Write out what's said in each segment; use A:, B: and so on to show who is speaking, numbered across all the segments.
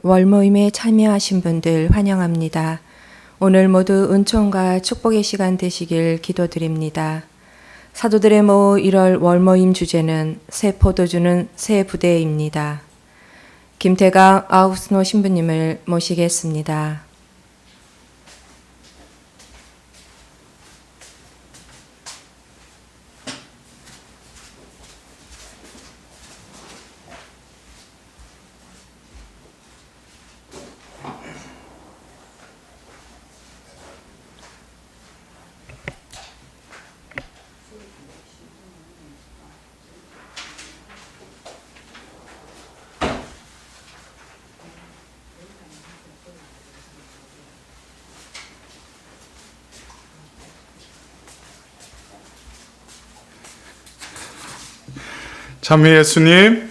A: 월모임에 참여하신 분들 환영합니다. 오늘 모두 은총과 축복의 시간 되시길 기도드립니다. 사도들의 모 1월 월모임 주제는 새 포도주는 새 부대입니다. 김태강 아우스노 신부님을 모시겠습니다.
B: 참 예수님,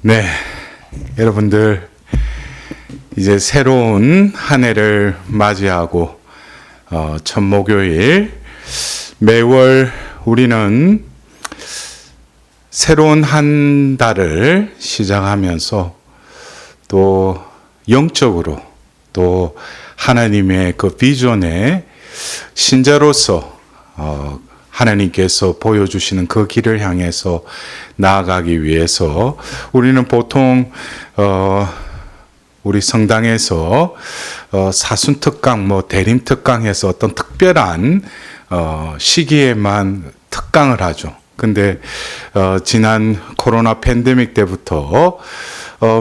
B: 네, 여러분들 이제 새로운 한 해를 맞이하고 첫 목요일 매월 우리는 새로운 한 달을 시작하면서 또 영적으로 또 하나님의 그 비전에 신자로서 하나님께서 보여주시는 그 길을 향해서 나아가기 위해서 우리는 보통 우리 성당에서 사순특강, 대림특강해서 어떤 특별한 시기에만 특강을 하죠. 근데 지난 코로나 팬데믹 때부터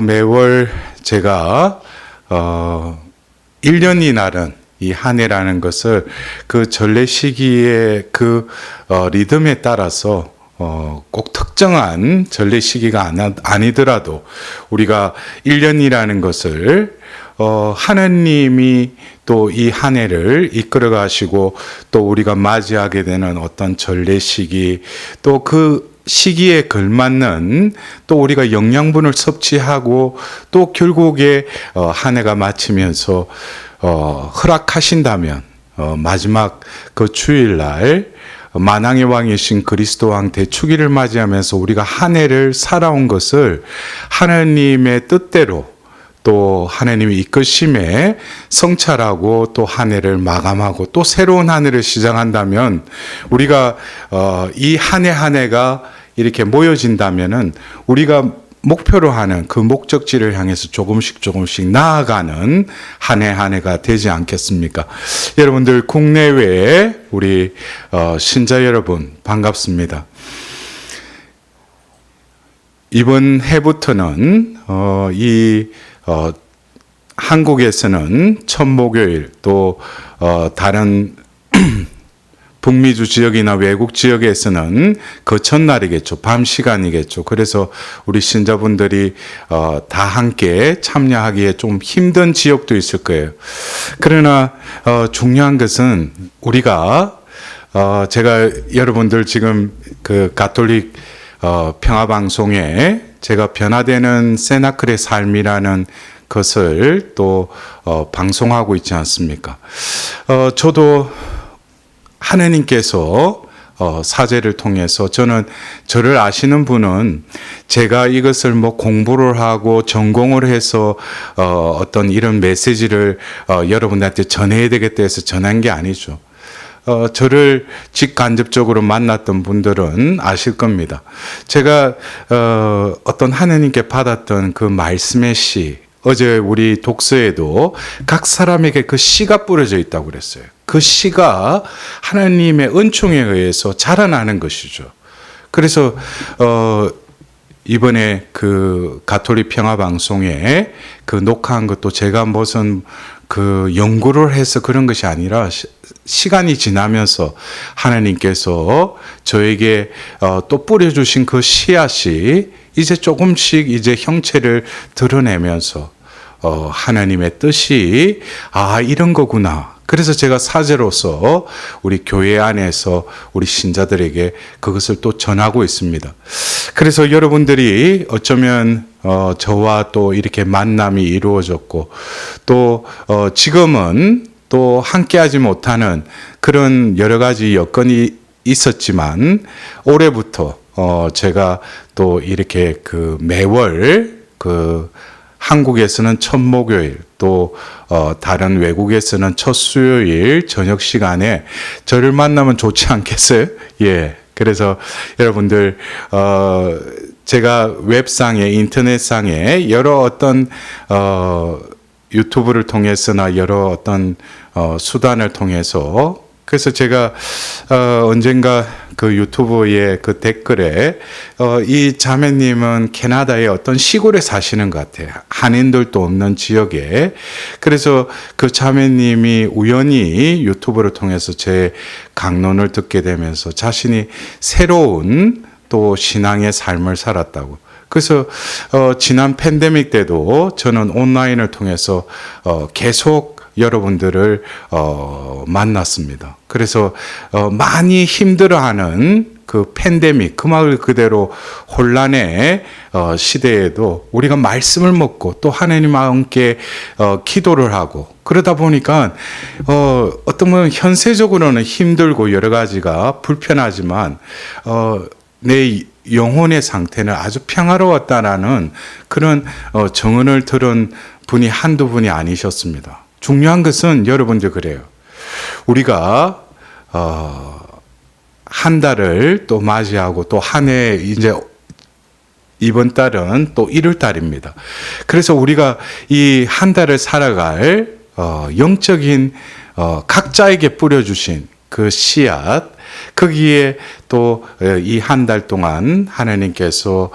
B: 매월 제가 1년이 나른 이 한 해라는 것을 그 전례 시기의 그 리듬에 따라서 꼭 특정한 전례 시기가 아니더라도 우리가 1년이라는 것을 하나님이 또 이 한 해를 이끌어 가시고 또 우리가 맞이하게 되는 어떤 전례 시기 또 그 시기에 걸맞는 또 우리가 영양분을 섭취하고 또 결국에 한 해가 마치면서 허락하신다면 마지막 그 주일날 만왕의 왕이신 그리스도 왕 대축일을 맞이하면서 우리가 한 해를 살아온 것을 하나님의 뜻대로 또 하나님의 이끄심에 성찰하고 또 한 해를 마감하고 또 새로운 한 해를 시작한다면 우리가 이 한 해 한 해가 이렇게 모여진다면은 우리가 목표로 하는 그 목적지를 향해서 조금씩 나아가는 한 해 한 해가 되지 않겠습니까? 여러분들 국내외에 우리 신자 여러분 반갑습니다. 이번 해부터는 한국에서는 첫 목요일 또 다른 북미주 지역이나 외국 지역에서는 그 첫날이겠죠. 밤 시간이겠죠. 그래서 우리 신자분들이 다 함께 참여하기에 좀 힘든 지역도 있을 거예요. 그러나 중요한 것은 우리가 제가 여러분들 지금 그 가톨릭 평화방송에 제가 변화되는 세나클의 삶이라는 것을 또 방송하고 있지 않습니까? 저도 하나님께서 사제를 통해서 저를 아시는 분은 제가 이것을 공부를 하고 전공을 해서 어떤 이런 메시지를 여러분들한테 전해야 되겠다 해서 전한 게 아니죠. 저를 직간접적으로 만났던 분들은 아실 겁니다. 제가 어떤 하나님께 받았던 그 말씀의 시, 어제 우리 독서에도 각 사람에게 그 씨가 뿌려져 있다고 그랬어요. 그 씨가 하나님의 은총에 의해서 자라나는 것이죠. 그래서 이번에 그 가톨릭 평화방송에 그 녹화한 것도 제가 무슨 그 연구를 해서 그런 것이 아니라 시간이 지나면서 하나님께서 저에게 또 뿌려주신 그 씨앗이 이제 조금씩 이제 형체를 드러내면서 하나님의 뜻이 이런 거구나. 그래서 제가 사제로서 우리 교회 안에서 우리 신자들에게 그것을 또 전하고 있습니다. 그래서 여러분들이 어쩌면 저와 또 이렇게 만남이 이루어졌고 또 지금은 또 함께하지 못하는 그런 여러 가지 여건이 있었지만 올해부터 제가 또 이렇게 그 매월 그 한국에서는 첫 목요일, 또 다른 외국에서는 첫 수요일 저녁 시간에 저를 만나면 좋지 않겠어요? 예. 그래서 여러분들 제가 웹상에, 인터넷상에 여러 어떤 유튜브를 통해서나 여러 어떤 수단을 통해서, 그래서 제가 언젠가 그 유튜브의 그 댓글에 이 자매님은 캐나다의 어떤 시골에 사시는 것 같아요. 한인들도 없는 지역에. 그래서 그 자매님이 우연히 유튜브를 통해서 제 강론을 듣게 되면서 자신이 새로운 또 신앙의 삶을 살았다고. 그래서 지난 팬데믹 때도 저는 온라인을 통해서 계속 여러분들을 만났습니다. 그래서 많이 힘들어하는 그 팬데믹, 그 말 그대로 혼란의 시대에도 우리가 말씀을 먹고 또 하나님과 함께 기도를 하고, 그러다 보니까 어떤 뭐 현세적으로는 힘들고 여러 가지가 불편하지만 내 영혼의 상태는 아주 평화로웠다라는 그런 정언을 들은 분이 한두 분이 아니셨습니다. 중요한 것은 여러분들 그래요. 우리가 한 달을 또 맞이하고 또 한 해, 이제 이번 달은 또 1월 달입니다. 그래서 우리가 이 한 달을 살아갈 영적인 각자에게 뿌려주신 그 씨앗, 거기에 또 이 한 달 동안 하나님께서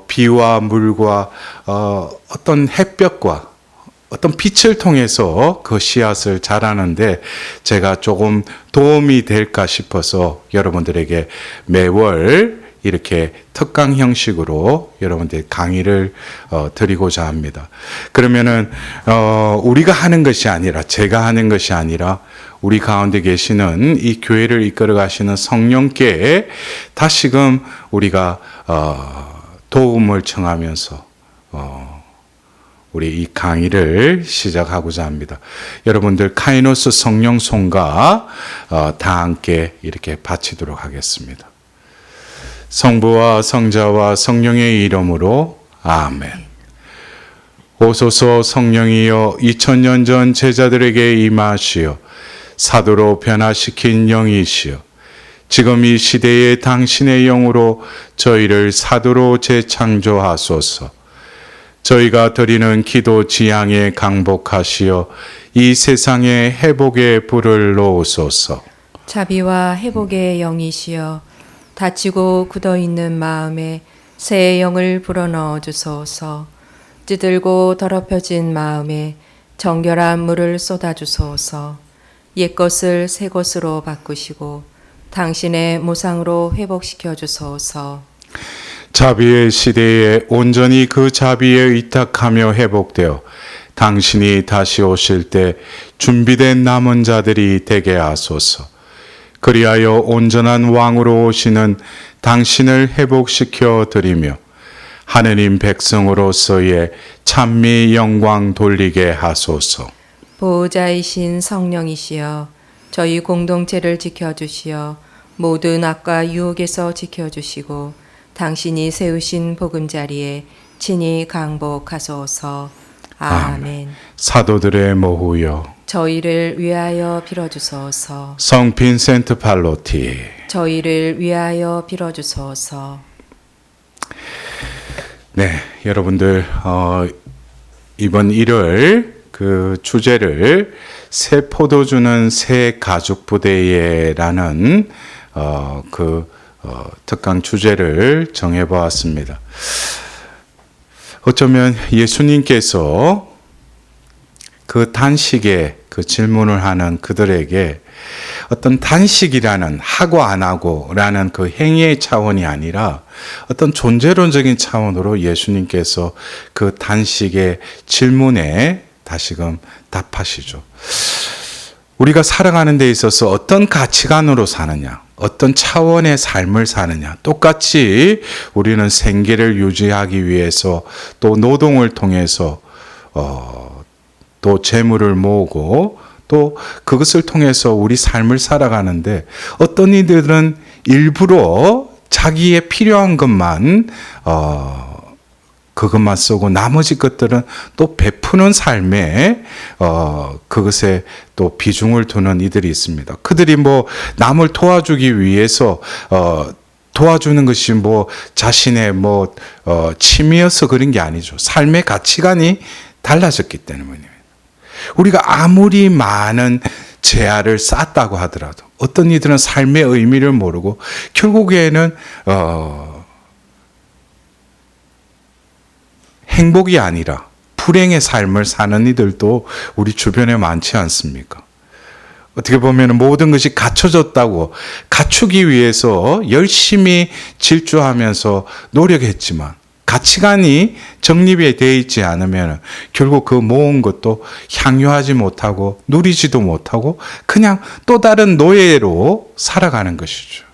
B: 비와 물과 어떤 햇볕과 어떤 빛을 통해서 그 씨앗을 자라는데 제가 조금 도움이 될까 싶어서 여러분들에게 매월 이렇게 특강 형식으로 여러분들 강의를 드리고자 합니다. 그러면은 우리가 하는 것이 아니라, 제가 하는 것이 아니라 우리 가운데 계시는 이 교회를 이끌어 가시는 성령께 다시금 우리가 도움을 청하면서 우리 이 강의를 시작하고자 합니다. 여러분들 카이노스 성령 송가 다 함께 이렇게 바치도록 하겠습니다. 성부와 성자와 성령의 이름으로 아멘. 오소서 성령이여 2000년 전 제자들에게 임하시어 사도로 변화시킨 영이시여 지금 이 시대에 당신의 영으로 저희를 사도로 재창조하소서. 저희가 드리는 기도 지향에 강복하시어 이 세상에 회복의 불을 놓으소서.
A: 자비와 회복의 영이시여 다치고 굳어있는 마음에 새 영을 불어넣어 주소서. 찌들고 더럽혀진 마음에 정결한 물을 쏟아주소서. 옛것을 새 것으로 바꾸시고 당신의 모상으로 회복시켜 주소서.
B: 자비의 시대에 온전히 그 자비에 의탁하며 회복되어 당신이 다시 오실 때 준비된 남은 자들이 되게 하소서. 그리하여 온전한 왕으로 오시는 당신을 회복시켜 드리며 하느님 백성으로서의 찬미 영광 돌리게 하소서.
A: 보호자이신 성령이시여 저희 공동체를 지켜주시어 모든 악과 유혹에서 지켜주시고 당신이 세우신 보금자리에 친히 강복하소서. 아멘.
B: 사도들의 모후여
A: 저희를 위하여 빌어주소서.
B: 성 빈센트 팔로티
A: 저희를 위하여 빌어주소서.
B: 네, 여러분들 이번 1월 그 주제를 새 포도주는 새 가죽 부대에라는 특강 주제를 정해 보았습니다. 어쩌면 예수님께서 그 단식에 그 질문을 하는 그들에게 어떤 단식이라는 하고 안 하고라는 그 행위의 차원이 아니라 어떤 존재론적인 차원으로 예수님께서 그 단식의 질문에 다시금 답하시죠. 우리가 살아가는 데 있어서 어떤 가치관으로 사느냐, 어떤 차원의 삶을 사느냐, 똑같이 우리는 생계를 유지하기 위해서 또 노동을 통해서 또 재물을 모으고 또 그것을 통해서 우리 삶을 살아가는데 어떤 이들은 일부러 자기의 필요한 것만 그것만 쓰고 나머지 것들은 또 베푸는 삶에 그것에 또 비중을 두는 이들이 있습니다. 그들이 뭐 남을 도와주기 위해서 도와주는 것이 뭐 자신의 뭐 취미여서 그런 게 아니죠. 삶의 가치관이 달라졌기 때문입니다. 우리가 아무리 많은 재화를 쌓았다고 하더라도 어떤 이들은 삶의 의미를 모르고 결국에는 행복이 아니라 불행의 삶을 사는 이들도 우리 주변에 많지 않습니까? 어떻게 보면 모든 것이 갖춰졌다고 갖추기 위해서 열심히 질주하면서 노력했지만 가치관이 정립이 되어 있지 않으면 결국 그 모은 것도 향유하지 못하고 누리지도 못하고 그냥 또 다른 노예로 살아가는 것이죠.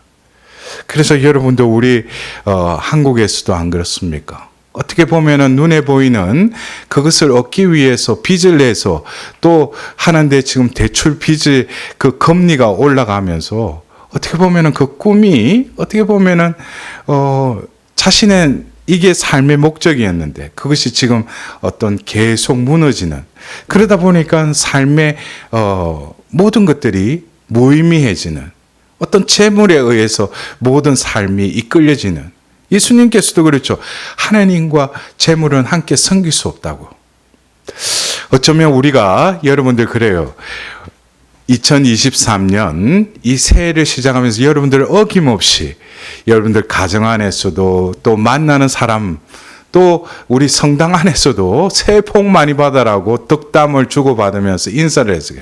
B: 그래서 여러분도 우리 한국에서도 안 그렇습니까? 어떻게 보면은 눈에 보이는 그것을 얻기 위해서 빚을 내서 또 하는데 지금 대출 빚의 그 금리가 올라가면서 어떻게 보면은 그 꿈이 어떻게 보면은 자신의 이게 삶의 목적이었는데 그것이 지금 어떤 계속 무너지는 그러다 보니까 삶의 모든 것들이 무의미해지는 어떤 재물에 의해서 모든 삶이 이끌려지는 예수님께서도 그렇죠. 하나님과 재물은 함께 섬길 수 없다고. 어쩌면 우리가 여러분들 그래요. 2023년 이 새해를 시작하면서 여러분들 어김없이 여러분들 가정 안에서도 또 만나는 사람 또 우리 성당 안에서도 새해 복 많이 받아라고 덕담을 주고받으면서 인사를 했어요.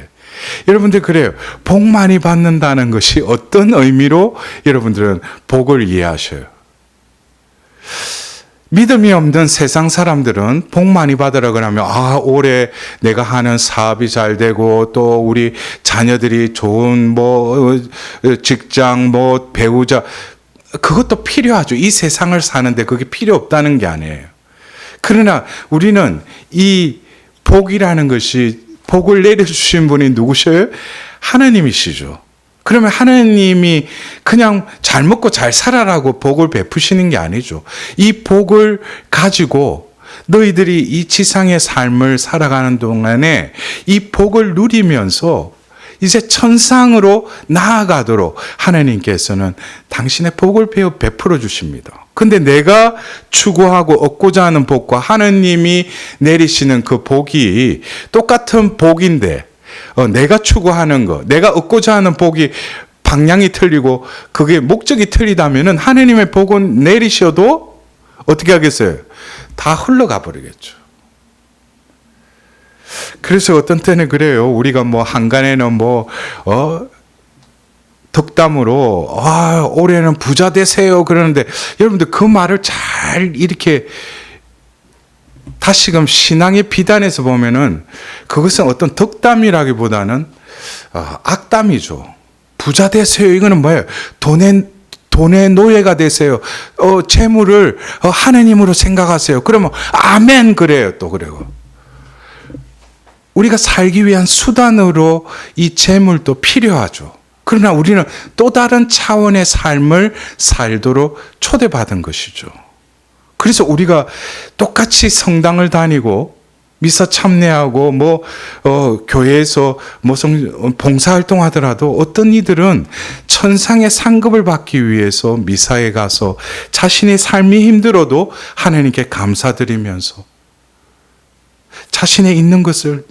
B: 여러분들 그래요. 복 많이 받는다는 것이 어떤 의미로 여러분들은 복을 이해하셔요? 믿음이 없는 세상 사람들은 복 많이 받으라 그러면 올해 내가 하는 사업이 잘 되고 또 우리 자녀들이 좋은 뭐 직장 뭐 배우자 그것도 필요하죠. 이 세상을 사는데 그게 필요 없다는 게 아니에요. 그러나 우리는 이 복이라는 것이 복을 내려주신 분이 누구셔요? 하나님이시죠. 그러면 하나님이 그냥 잘 먹고 잘 살아라고 복을 베푸시는 게 아니죠. 이 복을 가지고 너희들이 이 지상의 삶을 살아가는 동안에 이 복을 누리면서 이제 천상으로 나아가도록 하나님께서는 당신의 복을 베풀어 주십니다. 근데 내가 추구하고 얻고자 하는 복과 하나님이 내리시는 그 복이 똑같은 복인데 내가 추구하는 거, 내가 얻고자 하는 복이 방향이 틀리고 그게 목적이 틀리다면은 하나님의 복은 내리셔도 어떻게 하겠어요? 다 흘러가 버리겠죠. 그래서 어떤 때는 그래요. 우리가 뭐 한간에는 덕담으로 올해는 부자 되세요 그러는데 여러분들 그 말을 잘 이렇게 다시금 신앙의 비단에서 보면은 그것은 어떤 덕담이라기보다는 악담이죠. 부자 되세요. 이거는 뭐예요? 돈의 노예가 되세요. 재물을 하나님으로 생각하세요. 그러면 아멘 그래요. 또 그래요. 우리가 살기 위한 수단으로 이 재물도 필요하죠. 그러나 우리는 또 다른 차원의 삶을 살도록 초대받은 것이죠. 그래서 우리가 똑같이 성당을 다니고 미사 참여하고 교회에서 봉사활동 하더라도 어떤 이들은 천상의 상급을 받기 위해서 미사에 가서 자신의 삶이 힘들어도 하나님께 감사드리면서 자신의 있는 것을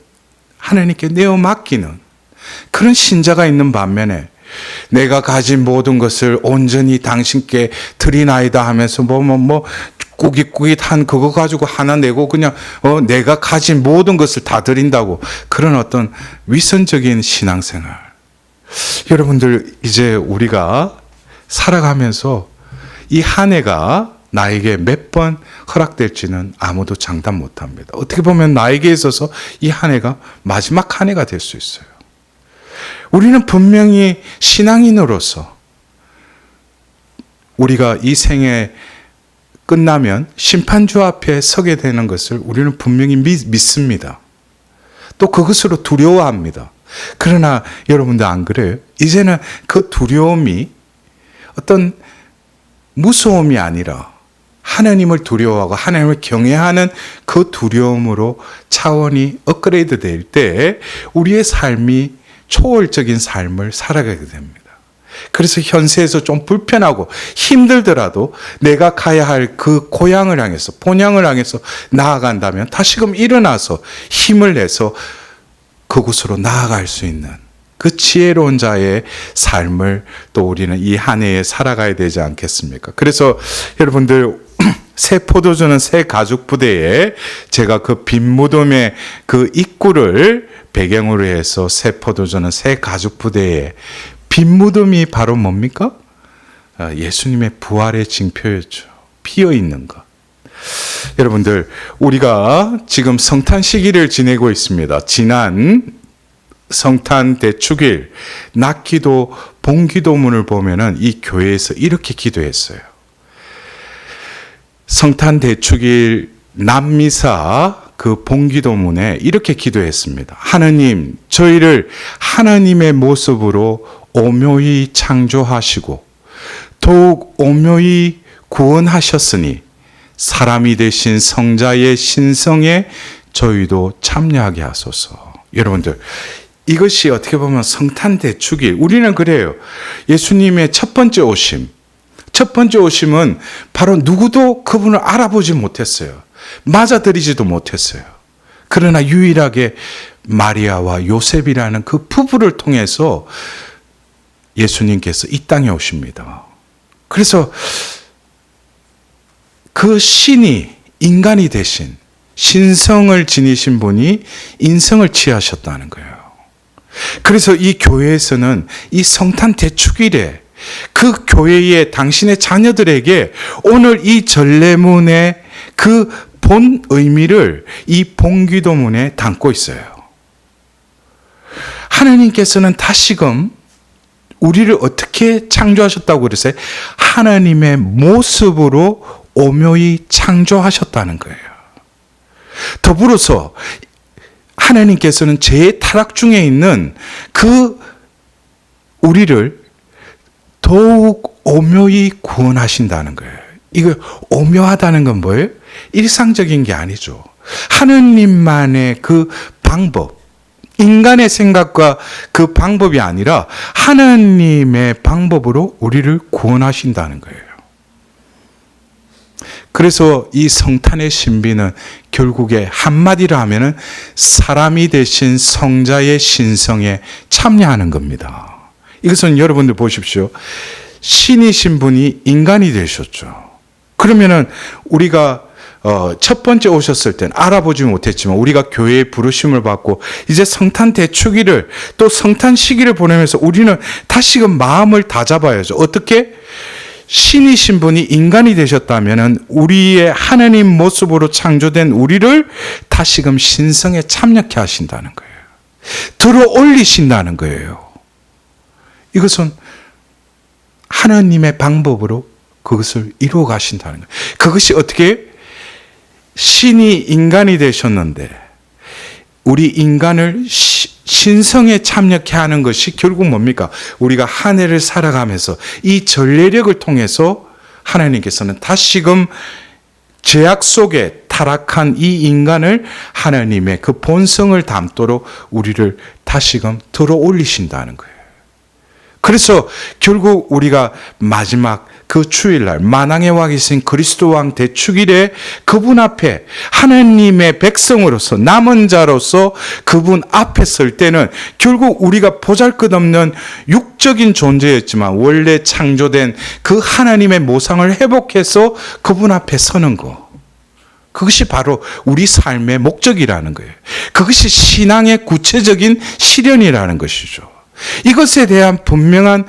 B: 하나님께 내어 맡기는 그런 신자가 있는 반면에 내가 가진 모든 것을 온전히 당신께 드리나이다 하면서 꾸깃꾸깃한 그거 가지고 하나 내고 그냥 내가 가진 모든 것을 다 드린다고 그런 어떤 위선적인 신앙생활. 여러분들 이제 우리가 살아가면서 이 한 해가 나에게 몇 번 허락될지는 아무도 장담 못합니다. 어떻게 보면 나에게 있어서 이 한 해가 마지막 한 해가 될 수 있어요. 우리는 분명히 신앙인으로서 우리가 이 생에 끝나면 심판주 앞에 서게 되는 것을 우리는 분명히 믿습니다. 또 그것으로 두려워합니다. 그러나 여러분들 안 그래요? 이제는 그 두려움이 어떤 무서움이 아니라 하나님을 두려워하고 하나님을 경외하는 그 두려움으로 차원이 업그레이드 될 때 우리의 삶이 초월적인 삶을 살아가게 됩니다. 그래서 현세에서 좀 불편하고 힘들더라도 내가 가야 할 그 고향을 향해서, 본향을 향해서 나아간다면 다시금 일어나서 힘을 내서 그곳으로 나아갈 수 있는 그 지혜로운 자의 삶을 또 우리는 이 한 해에 살아가야 되지 않겠습니까? 그래서 여러분들, 새 포도주는 새 가죽 부대에 제가 그 빈 무덤의 그 입구를 배경으로 해서 새 포도주는 새 가죽 부대에, 빈 무덤이 바로 뭡니까? 예수님의 부활의 징표였죠. 피어 있는 것. 여러분들, 우리가 지금 성탄 시기를 지내고 있습니다. 지난 성탄 대축일 낮기도 봉기도문을 보면은 이 교회에서 이렇게 기도했어요. 성탄 대축일 남미사 그 봉기도문에 이렇게 기도했습니다. 하느님, 저희를 하나님의 모습으로 오묘히 창조하시고 더욱 오묘히 구원하셨으니 사람이 되신 성자의 신성에 저희도 참여하게 하소서. 여러분들, 이것이 어떻게 보면 성탄 대축일, 우리는 그래요. 예수님의 첫 번째 오심, 첫 번째 오심은 바로 누구도 그분을 알아보지 못했어요. 맞아들이지도 못했어요. 그러나 유일하게 마리아와 요셉이라는 그 부부를 통해서 예수님께서 이 땅에 오십니다. 그래서 그 신이 인간이 되신, 신성을 지니신 분이 인성을 취하셨다는 거예요. 그래서 이 교회에서는 이 성탄 대축일에 그 교회의 당신의 자녀들에게 오늘 이 전례문의 그 본 의미를 이 봉기도문에 담고 있어요. 하나님께서는 다시금 우리를 어떻게 창조하셨다고 그랬어요? 하나님의 모습으로 오묘히 창조하셨다는 거예요. 더불어서 하나님께서는 죄의 타락 중에 있는 그 우리를 더욱 오묘히 구원하신다는 거예요. 이거 오묘하다는 건 뭐예요? 일상적인 게 아니죠. 하느님만의 그 방법, 인간의 생각과 그 방법이 아니라 하나님의 방법으로 우리를 구원하신다는 거예요. 그래서 이 성탄의 신비는 결국에 한마디로 하면은 사람이 되신 성자의 신성에 참여하는 겁니다. 이것은 여러분들 보십시오. 신이신 분이 인간이 되셨죠. 그러면은 우리가 첫 번째 오셨을 때는 알아보지 못했지만 우리가 교회의 부르심을 받고 이제 성탄 대축일을 또 성탄 시기를 보내면서 우리는 다시금 마음을 다잡아야죠. 어떻게? 신이신 분이 인간이 되셨다면 우리의 하나님 모습으로 창조된 우리를 다시금 신성에 참여케 하신다는 거예요. 들어 올리신다는 거예요. 이것은 하나님의 방법으로 그것을 이루어 가신다는 거예요. 그것이 어떻게? 신이 인간이 되셨는데 우리 인간을 신성에 참여케 하는 것이 결국 뭡니까? 우리가 한 해를 살아가면서 이 전례력을 통해서 하나님께서는 다시금 죄악 속에 타락한 이 인간을 하나님의 그 본성을 담도록 우리를 다시금 들어 올리신다는 거예요. 그래서 결국 우리가 마지막 그 주일날 만왕의 왕이신 그리스도 왕 대축일에 그분 앞에 하나님의 백성으로서 남은 자로서 그분 앞에 설 때는 결국 우리가 보잘것없는 육적인 존재였지만 원래 창조된 그 하나님의 모상을 회복해서 그분 앞에 서는 거. 그것이 바로 우리 삶의 목적이라는 거예요. 그것이 신앙의 구체적인 실현이라는 것이죠. 이것에 대한 분명한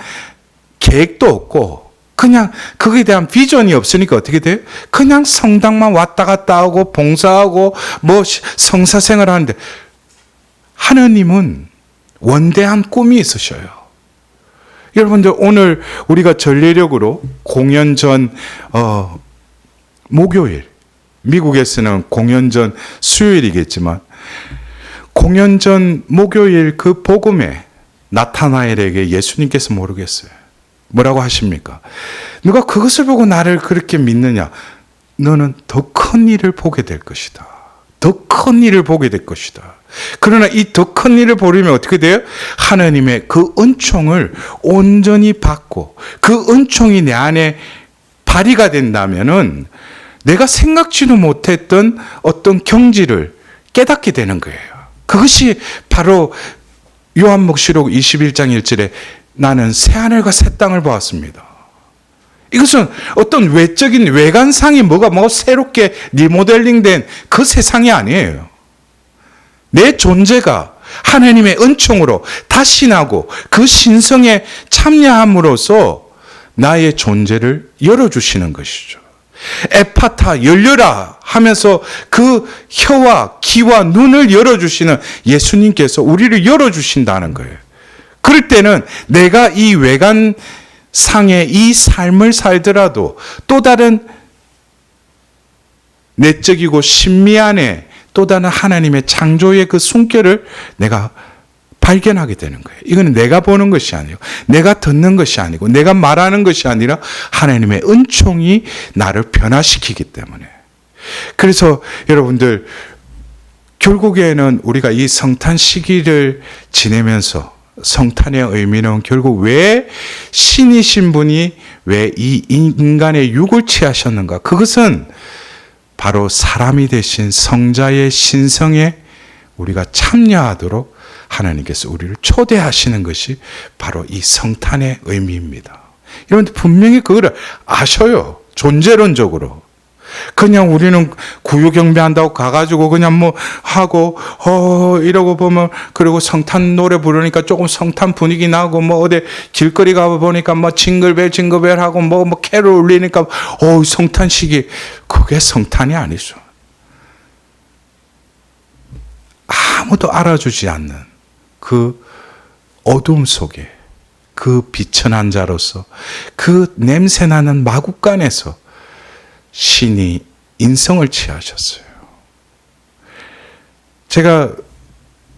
B: 계획도 없고 그냥 거기에 대한 비전이 없으니까 어떻게 돼요? 그냥 성당만 왔다 갔다 하고 봉사하고 뭐 성사생활 하는데 하느님은 원대한 꿈이 있으셔요. 여러분들 오늘 우리가 전례력으로 공연 전 목요일, 미국에서는 공연 전 수요일이겠지만 공연 전 목요일 그 복음에 나타나엘에게 예수님께서 모르겠어요. 뭐라고 하십니까? 누가 그것을 보고 나를 그렇게 믿느냐? 너는 더 큰 일을 보게 될 것이다. 더 큰 일을 보게 될 것이다. 그러나 이 더 큰 일을 보려면 어떻게 돼요? 하나님의 그 은총을 온전히 받고 그 은총이 내 안에 발휘가 된다면은 내가 생각지도 못했던 어떤 경지를 깨닫게 되는 거예요. 그것이 바로 요한복시록 21장 1절에 나는 새하늘과 새 땅을 보았습니다. 이것은 어떤 외적인 외관상이 뭐가 새롭게 리모델링된 그 세상이 아니에요. 내 존재가 하나님의 은총으로 다시 나고 그 신성에 참여함으로써 나의 존재를 열어주시는 것이죠. 에파타 열려라 하면서 그 혀와 귀와 눈을 열어주시는 예수님께서 우리를 열어주신다는 거예요. 그럴 때는 내가 이 외관상의 이 삶을 살더라도 또 다른 내적이고 신미안의 또 다른 하나님의 창조의 그 숨결을 내가 발견하게 되는 거예요. 이거는 내가 보는 것이 아니고 내가 듣는 것이 아니고 내가 말하는 것이 아니라 하나님의 은총이 나를 변화시키기 때문에. 그래서 여러분들 결국에는 우리가 이 성탄 시기를 지내면서 성탄의 의미는 결국 왜 신이신 분이 왜 이 인간의 육을 취하셨는가? 그것은 바로 사람이 되신 성자의 신성에 우리가 참여하도록 하나님께서 우리를 초대하시는 것이 바로 이 성탄의 의미입니다. 여러분들 분명히 그걸 아셔요. 존재론적으로. 그냥 우리는 구유경배한다고 가가지고 그냥 뭐 하고 이러고 보면 그리고 성탄 노래 부르니까 조금 성탄 분위기 나고 뭐 어디 길거리 가 보니까 뭐 징글벨 하고 뭐 캐롤 울리니까 성탄 시기. 그게 성탄이 아니죠. 아무도 알아주지 않는 그 어둠 속에 그 비천한 자로서 그 냄새나는 마국간에서 신이 인성을 취하셨어요. 제가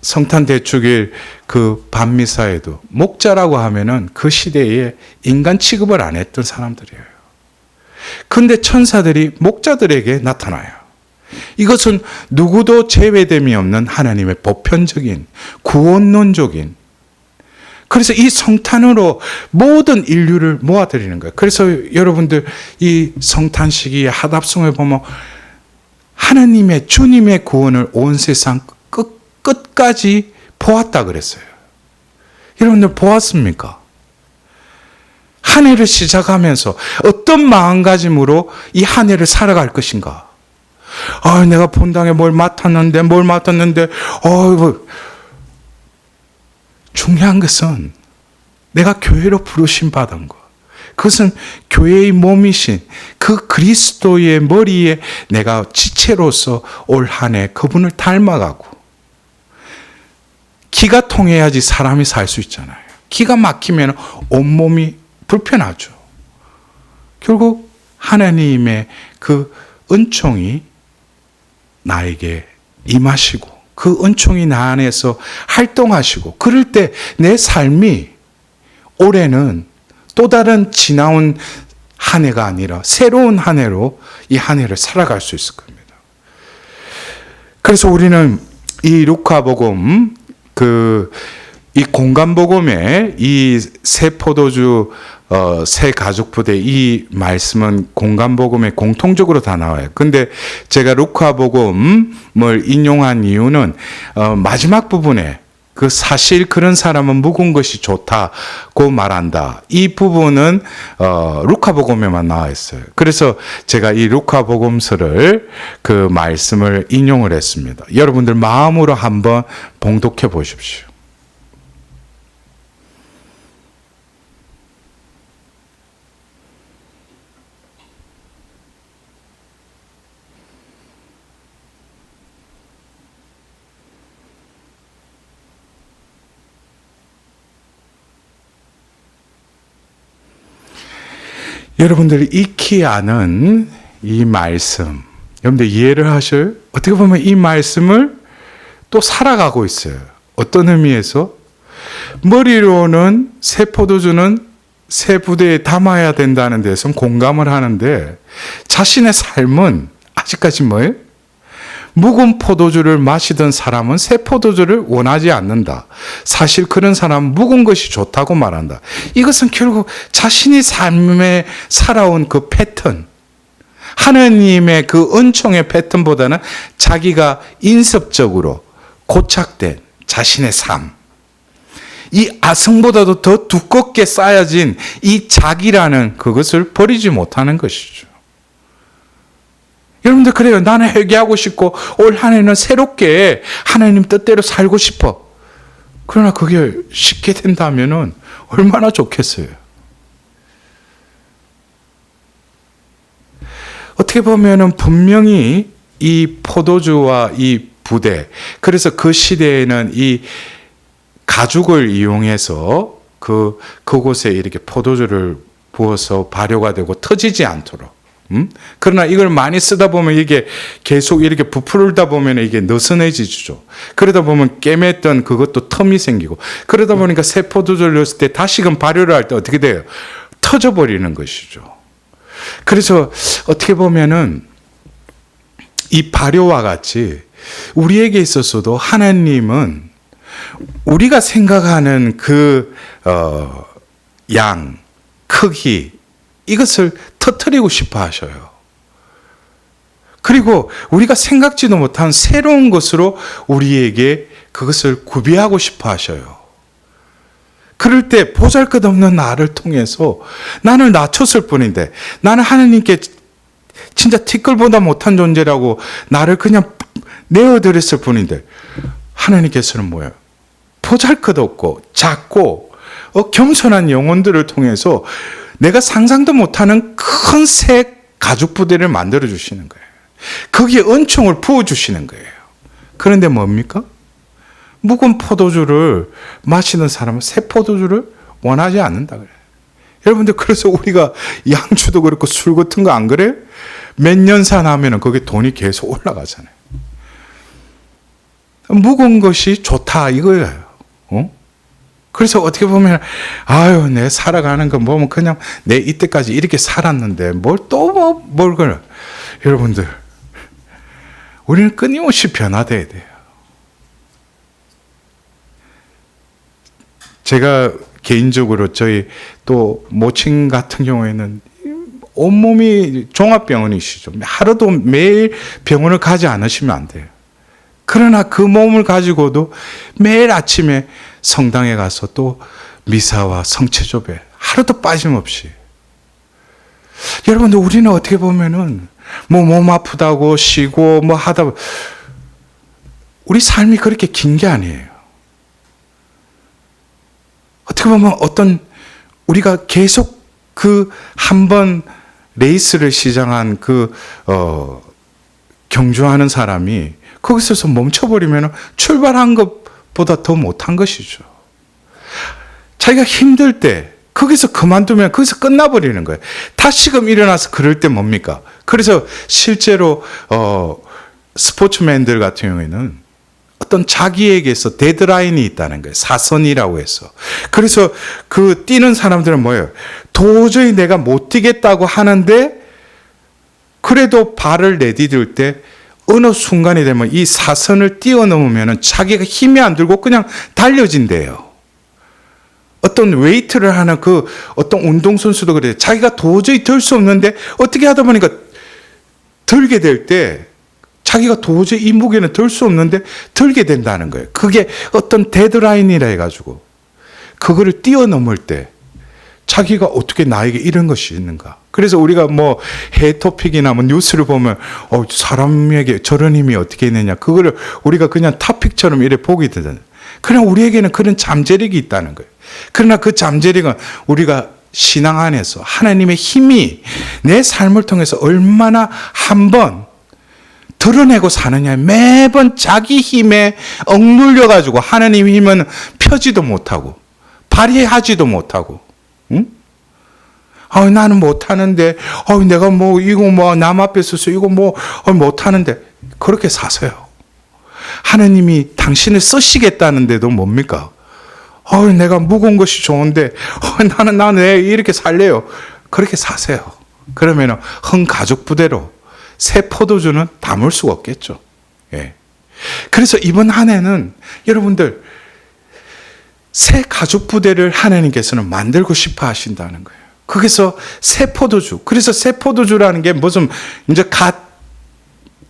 B: 성탄 대축일 그 밤미사에도 목자라고 하면은 그 시대에 인간 취급을 안 했던 사람들이에요. 근데 천사들이 목자들에게 나타나요. 이것은 누구도 제외됨이 없는 하나님의 보편적인 구원론적인, 그래서 이 성탄으로 모든 인류를 모아드리는 거예요. 그래서 여러분들 이 성탄 시기의 하답성을 보면 하나님의 주님의 구원을 온 세상 끝까지 보았다 그랬어요. 여러분들 보았습니까? 한 해를 시작하면서 어떤 마음가짐으로 이 한 해를 살아갈 것인가? 내가 본당에 뭘 맡았는데 중요한 것은 내가 교회로 부르심 받은 것. 그것은 교회의 몸이신 그 그리스도의 머리에 내가 지체로서 올 한 해 그분을 닮아가고, 기가 통해야지 사람이 살 수 있잖아요. 기가 막히면 온몸이 불편하죠. 결국 하나님의 그 은총이 나에게 임하시고 그 은총이 나 안에서 활동하시고, 그럴 때 내 삶이 올해는 또 다른 지나온 한 해가 아니라 새로운 한 해로 이 한 해를 살아갈 수 있을 겁니다. 그래서 우리는 이 루카복음 이 공간복음에 이 새 포도주 새 가족 부대 이 말씀은 공간복음에 공통적으로 다 나와요. 근데 제가 루카복음을 인용한 이유는 마지막 부분에 그 사실 그런 사람은 묵은 것이 좋다고 말한다. 이 부분은 루카복음에만 나와 있어요. 그래서 제가 이 루카복음서를 그 말씀을 인용을 했습니다. 여러분들 마음으로 한번 봉독해 보십시오. 여러분들이 익히 아는 이 말씀, 여러분들 이해를 하셔요? 어떻게 보면 이 말씀을 또 살아가고 있어요. 어떤 의미에서? 머리로는 새 포도주는 새 부대에 담아야 된다는 데서 공감을 하는데 자신의 삶은 아직까지 뭐예요? 묵은 포도주를 마시던 사람은 새 포도주를 원하지 않는다. 사실 그런 사람은 묵은 것이 좋다고 말한다. 이것은 결국 자신이 삶에 살아온 그 패턴, 하느님의 그 은총의 패턴보다는 자기가 인습적으로 고착된 자신의 삶, 이 아성보다도 더 두껍게 쌓여진 이 자기라는 그것을 버리지 못하는 것이죠. 여러분들 그래요. 나는 회개하고 싶고 올 한 해는 새롭게 하나님 뜻대로 살고 싶어. 그러나 그게 쉽게 된다면 얼마나 좋겠어요. 어떻게 보면 분명히 이 포도주와 이 부대, 그래서 그 시대에는 이 가죽을 이용해서 그곳에 이렇게 포도주를 부어서 발효가 되고 터지지 않도록. 그러나 이걸 많이 쓰다 보면 이게 계속 이렇게 부풀다 보면 이게 느슨해지죠. 그러다 보면 깨맸던 그것도 텀이 생기고, 그러다 보니까 새 포도주를 넣었을 때 다시금 발효를 할 때 어떻게 돼요? 터져버리는 것이죠. 그래서 어떻게 보면은 이 발효와 같이 우리에게 있어서도 하나님은 우리가 생각하는 양, 크기, 이것을 터뜨리고 싶어 하셔요. 그리고 우리가 생각지도 못한 새로운 것으로 우리에게 그것을 구비하고 싶어 하셔요. 그럴 때 보잘것없는 나를 통해서 나를 낮췄을 뿐인데, 나는 하나님께 진짜 티끌보다 못한 존재라고 나를 그냥 내어드렸을 뿐인데, 하나님께서는 뭐예요? 보잘것없고 작고 겸손한 영혼들을 통해서 내가 상상도 못하는 큰 새 가죽 부대를 만들어 주시는 거예요. 거기에 은총을 부어 주시는 거예요. 그런데 뭡니까? 묵은 포도주를 마시는 사람은 새 포도주를 원하지 않는다 그래요. 여러분들, 그래서 우리가 양주도 그렇고 술 같은 거 안 그래요? 몇 년 사나면 거기에 돈이 계속 올라가잖아요. 묵은 것이 좋다 이거예요. 그래서 어떻게 보면 아유, 내 살아가는 거 보면 그냥 내 이때까지 이렇게 살았는데 뭘 그래. 여러분들, 우리는 끊임없이 변화돼야 돼요. 제가 개인적으로 저희 또 모친 같은 경우에는 온몸이 종합병원이시죠. 하루도 매일 병원을 가지 않으시면 안 돼요. 그러나 그 몸을 가지고도 매일 아침에 성당에 가서 또 미사와 성체조배 하루도 빠짐없이. 여러분들, 우리는 어떻게 보면은 몸 아프다고 쉬고 하다, 우리 삶이 그렇게 긴 게 아니에요. 어떻게 보면 우리가 계속 한 번 레이스를 시작한 경주하는 사람이 거기서 멈춰버리면 출발한 것보다 더 못한 것이죠. 자기가 힘들 때 거기서 그만두면 거기서 끝나버리는 거예요. 다시금 일어나서 그럴 때 뭡니까? 그래서 실제로 스포츠맨들 같은 경우에는 어떤 자기에게서 데드라인이 있다는 거예요. 사선이라고 해서. 그래서 뛰는 사람들은 뭐예요? 도저히 내가 못 뛰겠다고 하는데 그래도 발을 내디딜 때 어느 순간이 되면 이 사선을 뛰어넘으면 자기가 힘이 안 들고 그냥 달려진대요. 어떤 웨이트를 하는 어떤 운동선수도 그래요. 자기가 도저히 들 수 없는데 어떻게 하다 보니까 들게 될 때 자기가 도저히 이 무게는 들 수 없는데 들게 된다는 거예요. 그게 어떤 데드라인이라 해가지고 그거를 뛰어넘을 때 자기가 어떻게 나에게 이런 것이 있는가. 그래서 우리가 해토픽이나 뉴스를 보면 사람에게 저런 힘이 어떻게 있느냐, 그거를 우리가 그냥 토픽처럼 이렇게 보게 되잖아요. 그러나 우리에게는 그런 잠재력이 있다는 거예요. 그러나 그 잠재력은 우리가 신앙 안에서 하나님의 힘이 내 삶을 통해서 얼마나 한번 드러내고 사느냐. 매번 자기 힘에 억눌려 가지고 하나님의 힘은 펴지도 못하고 발휘하지도 못하고, 나는 못하는데, 내가 이거 남 앞에 서서 이거 못하는데, 그렇게 사세요. 하나님이 당신을 쓰시겠다는데도 뭡니까? 내가 무거운 것이 좋은데 나는 왜 이렇게 살래요? 그렇게 사세요. 그러면 헌 가죽 부대로 새 포도주는 담을 수가 없겠죠. 예. 그래서 이번 한 해는 여러분들 새 가죽 부대를 하나님께서는 만들고 싶어 하신다는 거예요. 거기서 새 포도주. 그래서 새 포도주라는 게 무슨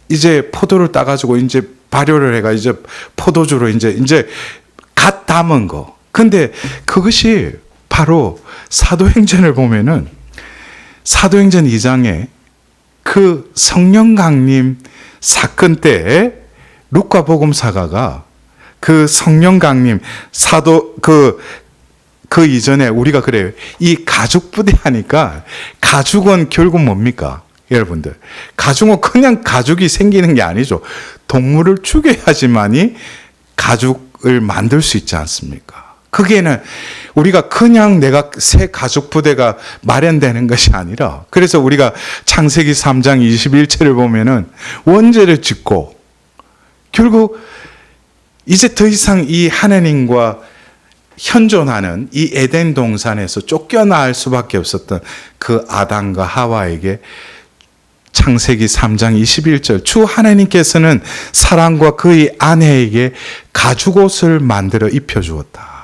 B: 이제 포도를 따가지고 이제 발효를 해가 이제 포도주로 이제 갓 담은 거. 근데 그것이 바로 사도행전을 보면은 사도행전 2장에 그 성령 강림 사건 때 루카 복음사가가 그 성령 강림 사도 그 이전에 우리가 그래요. 이 가죽 부대 하니까 가죽은 결국 뭡니까? 여러분들. 가죽은 그냥 가죽이 생기는 게 아니죠. 동물을 죽여야지만이 가죽을 만들 수 있지 않습니까? 거기에는 우리가 그냥 내가 새 가죽 부대가 마련되는 것이 아니라 그래서 우리가 창세기 3장 21절을 보면은 원죄를 짓고 결국 이제 더 이상 이 하나님과 현존하는 이 에덴 동산에서 쫓겨나갈 수밖에 없었던 그 아담과 하와에게 창세기 3장 21절 주 하나님께서는 사람과 그의 아내에게 가죽옷을 만들어 입혀주었다.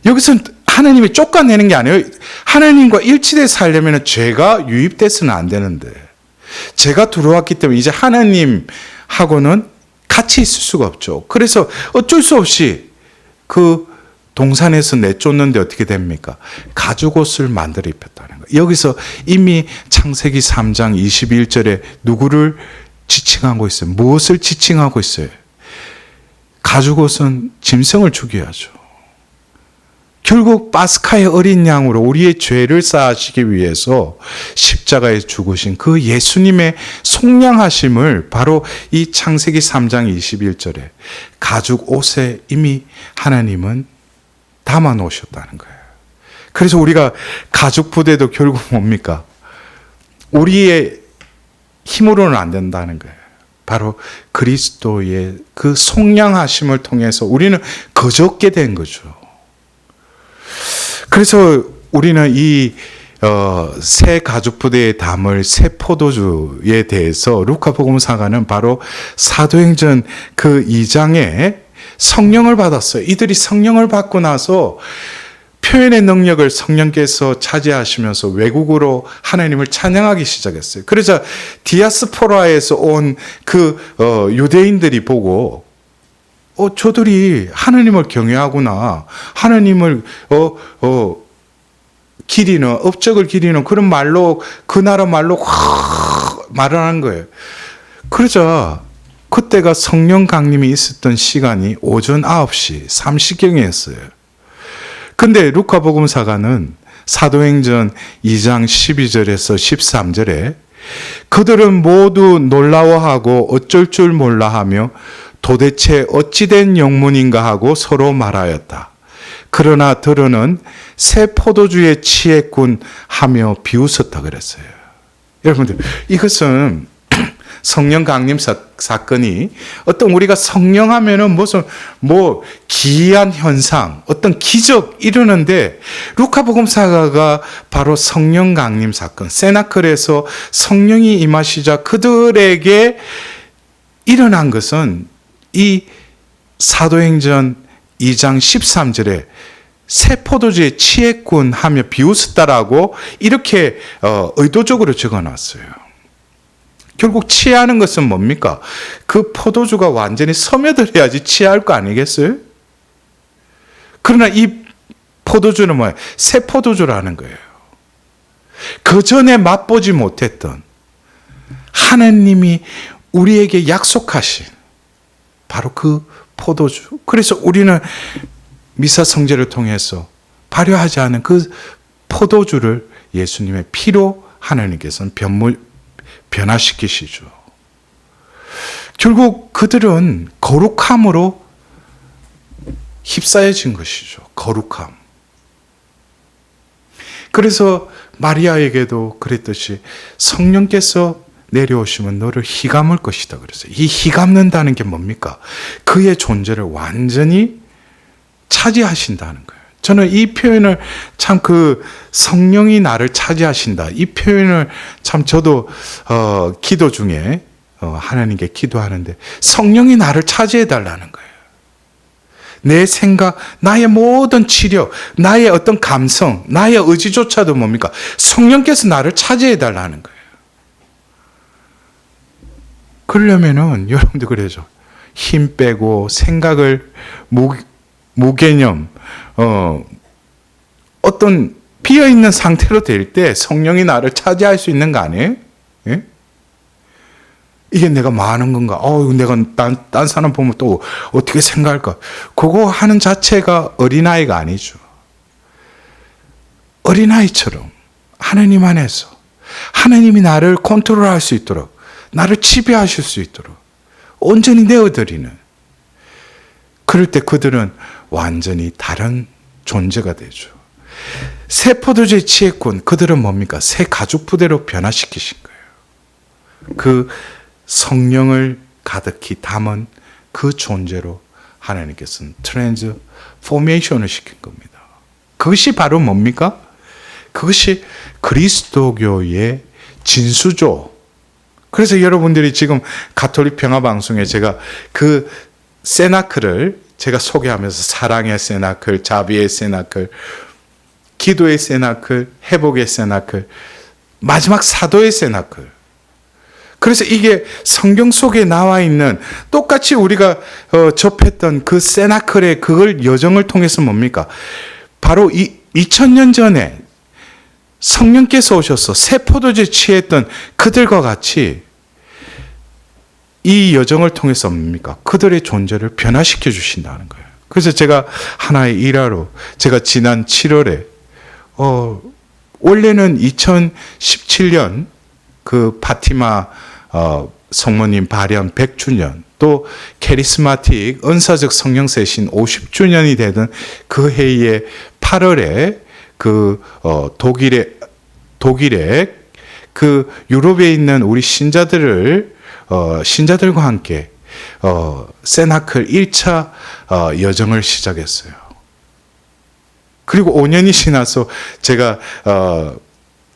B: 여기서는 하나님이 쫓아내는 게 아니에요. 하나님과 일치돼 살려면 죄가 유입돼서는 안 되는데 죄가 들어왔기 때문에 이제 하나님하고는 같이 있을 수가 없죠. 그래서 어쩔 수 없이 그 동산에서 내쫓는데 어떻게 됩니까? 가죽옷을 만들어 입혔다는 거예요. 여기서 이미 창세기 3장 21절에 누구를 지칭하고 있어요? 무엇을 지칭하고 있어요? 가죽옷은 짐승을 죽여야죠. 결국 파스카의 어린 양으로 우리의 죄를 사하시기 위해서 십자가에 죽으신 그 예수님의 속량하심을 바로 이 창세기 3장 21절에 가죽 옷에 이미 하나님은 담아 놓으셨다는 거예요. 그래서 우리가 가죽 부대도 결국 뭡니까? 우리의 힘으로는 안 된다는 거예요. 바로 그리스도의 그 속량하심을 통해서 우리는 거저게 된 거죠. 그래서 우리는 이 새 가죽 부대에 담을 새 포도주에 대해서 루카복음사가는 바로 사도행전 그 2장에 성령을 받았어요. 이들이 성령을 받고 나서 표현의 능력을 성령께서 차지하시면서 외국으로 하나님을 찬양하기 시작했어요. 그래서 디아스포라에서 온 그 유대인들이 보고 저들이 하나님을 경외하구나. 하나님을 기리는 업적을 기리는 그런 말로 그 나라 말로 말을 하는 거예요. 그러자 그때가 성령 강림이 있었던 시간이 오전 9시 30경이었어요. 근데 루카복음사가는 사도행전 2장 12절에서 13절에 그들은 모두 놀라워하고 어쩔 줄 몰라 하며 도대체 어찌된 영문인가 하고 서로 말하였다. 그러나 들어는 새 포도주에 취했군 하며 비웃었다 그랬어요. 여러분들 이것은 성령 강림 사건이 어떤 우리가 성령 하면은 무슨 기이한 현상, 어떤 기적 이러는데 루카복음사가가 바로 성령 강림 사건, 세나클에서 성령이 임하시자 그들에게 일어난 것은 이 사도행전 2장 13절에 새 포도주에 취했군 하며 비웃었다라고 이렇게 의도적으로 적어놨어요. 결국 취하는 것은 뭡니까? 그 포도주가 완전히 스며들어야지 취할 거 아니겠어요? 그러나 이 포도주는 뭐예요? 새 포도주라는 거예요. 그 전에 맛보지 못했던 하나님이 우리에게 약속하신 바로 그 포도주. 그래서 우리는 미사 성제를 통해서 발효하지 않은 그 포도주를 예수님의 피로 하나님께서는 변화시키시죠. 결국 그들은 거룩함으로 휩싸여진 것이죠. 거룩함. 그래서 마리아에게도 그랬듯이 성령께서 내려오시면 너를 휘감을 것이다 그랬어요. 이 휘감는다는 게 뭡니까? 그의 존재를 완전히 차지하신다는 거예요. 저는 이 표현을 참 그 성령이 나를 차지하신다. 이 표현을 참 저도 기도 중에 하나님께 기도하는데 성령이 나를 차지해 달라는 거예요. 내 생각, 나의 모든 치료, 나의 어떤 감성, 나의 의지조차도 뭡니까? 성령께서 나를 차지해 달라는 거예요. 그러려면은 여러분들 그래죠. 힘 빼고 생각을 무개념, 어떤 비어있는 상태로 될 때 성령이 나를 차지할 수 있는 거 아니에요? 예? 이게 내가 뭐 하는 건가? 내가 딴 사람 보면 또 어떻게 생각할까? 그거 하는 자체가 어린아이가 아니죠. 어린아이처럼 하나님 안에서 하나님이 나를 컨트롤할 수 있도록, 나를 지배하실 수 있도록 온전히 내어드리는, 그럴 때 그들은 완전히 다른 존재가 되죠. 새 포도주에 취했군. 그들은 뭡니까? 새 가죽 부대로 변화시키신 거예요. 그 성령을 가득히 담은 그 존재로 하나님께서는 트랜스포메이션을 시킨 겁니다. 그것이 바로 뭡니까? 그것이 그리스도교의 진수죠. 그래서 여러분들이 지금 가톨릭 평화방송에 제가 그 세나클을 제가 소개하면서 사랑의 세나클, 자비의 세나클, 기도의 세나클, 회복의 세나클, 마지막 사도의 세나클. 그래서 이게 성경 속에 나와 있는 똑같이 우리가 접했던 그 세나클의 그걸 여정을 통해서 뭡니까? 바로 2000년 전에 성령께서 오셔서 새 포도주에 취했던 그들과 같이 이 여정을 통해서 뭡니까? 그들의 존재를 변화시켜 주신다는 거예요. 그래서 제가 하나의 일화로 제가 지난 7월에 원래는 2017년 그 파티마 성모님 발현 100주년, 또 캐리스마틱 은사적 성령 세신 50주년이 되던 그 해의 8월에 그 독일의 그 유럽에 있는 우리 신자들과 함께 세나클 1차 여정을 시작했어요. 그리고 5년이 지나서 제가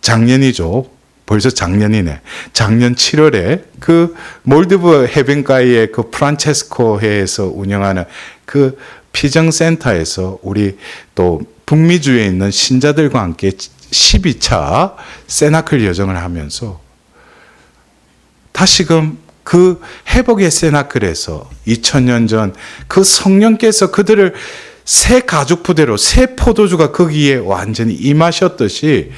B: 작년이죠. 벌써 작년이네. 작년 7월에 그 몰드브 해변가의 그 프란체스코회에서 운영하는 그 피정센터에서 우리 또 북미주에 있는 신자들과 함께 12차 세나클 여정을 하면서 다시금 그 회복의 세나클에서 2000년 전 그 성령께서 그들을 새 가죽 부대로, 새 포도주가 거기에 완전히 임하셨듯이,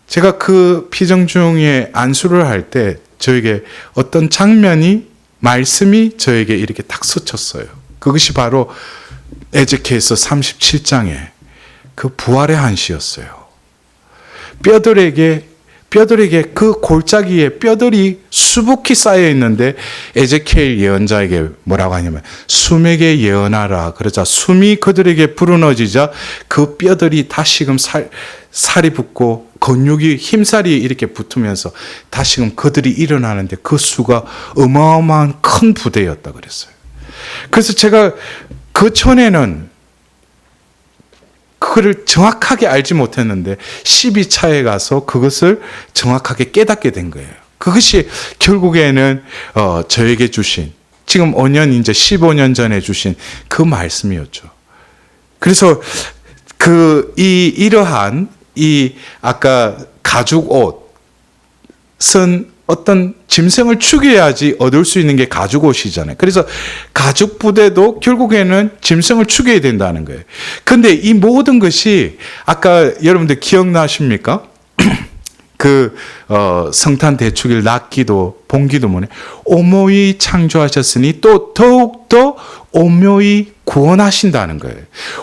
B: 제가 그 피정중에 안수를 할 때 저에게 어떤 장면이, 말씀이 저에게 이렇게 딱 스쳤어요. 그것이 바로 에제키엘서 37장의 그 부활의 한시였어요. 뼈들에게 그 골짜기에 뼈들이 수북히 쌓여 있는데 에제키엘 예언자에게 뭐라고 하냐면 숨에게 예언하라 그러자 숨이 그들에게 불어넣어지자 그 뼈들이 다시금 살이 붙고 근육이 힘살이 이렇게 붙으면서 다시금 그들이 일어나는데 그 수가 어마어마한 큰 부대였다 그랬어요. 그래서 제가 그 전에는 그거를 정확하게 알지 못했는데 12차에 가서 그것을 정확하게 깨닫게 된 거예요. 그것이 결국에는 저에게 주신, 지금 5년 이제 15년 전에 주신 그 말씀이었죠. 그래서 이러한 아까 가죽 옷은 어떤 짐승을 죽여야지 얻을 수 있는 게 가죽 옷이잖아요. 그래서 가죽 부대도 결국에는 짐승을 죽여야 된다는 거예요. 근데 이 모든 것이 아까 여러분들 기억나십니까? 성탄 대축일 낮기도 봉기도 뭐네. 오묘히 창조하셨으니 또 더욱더 오묘히 구원하신다는 거예요.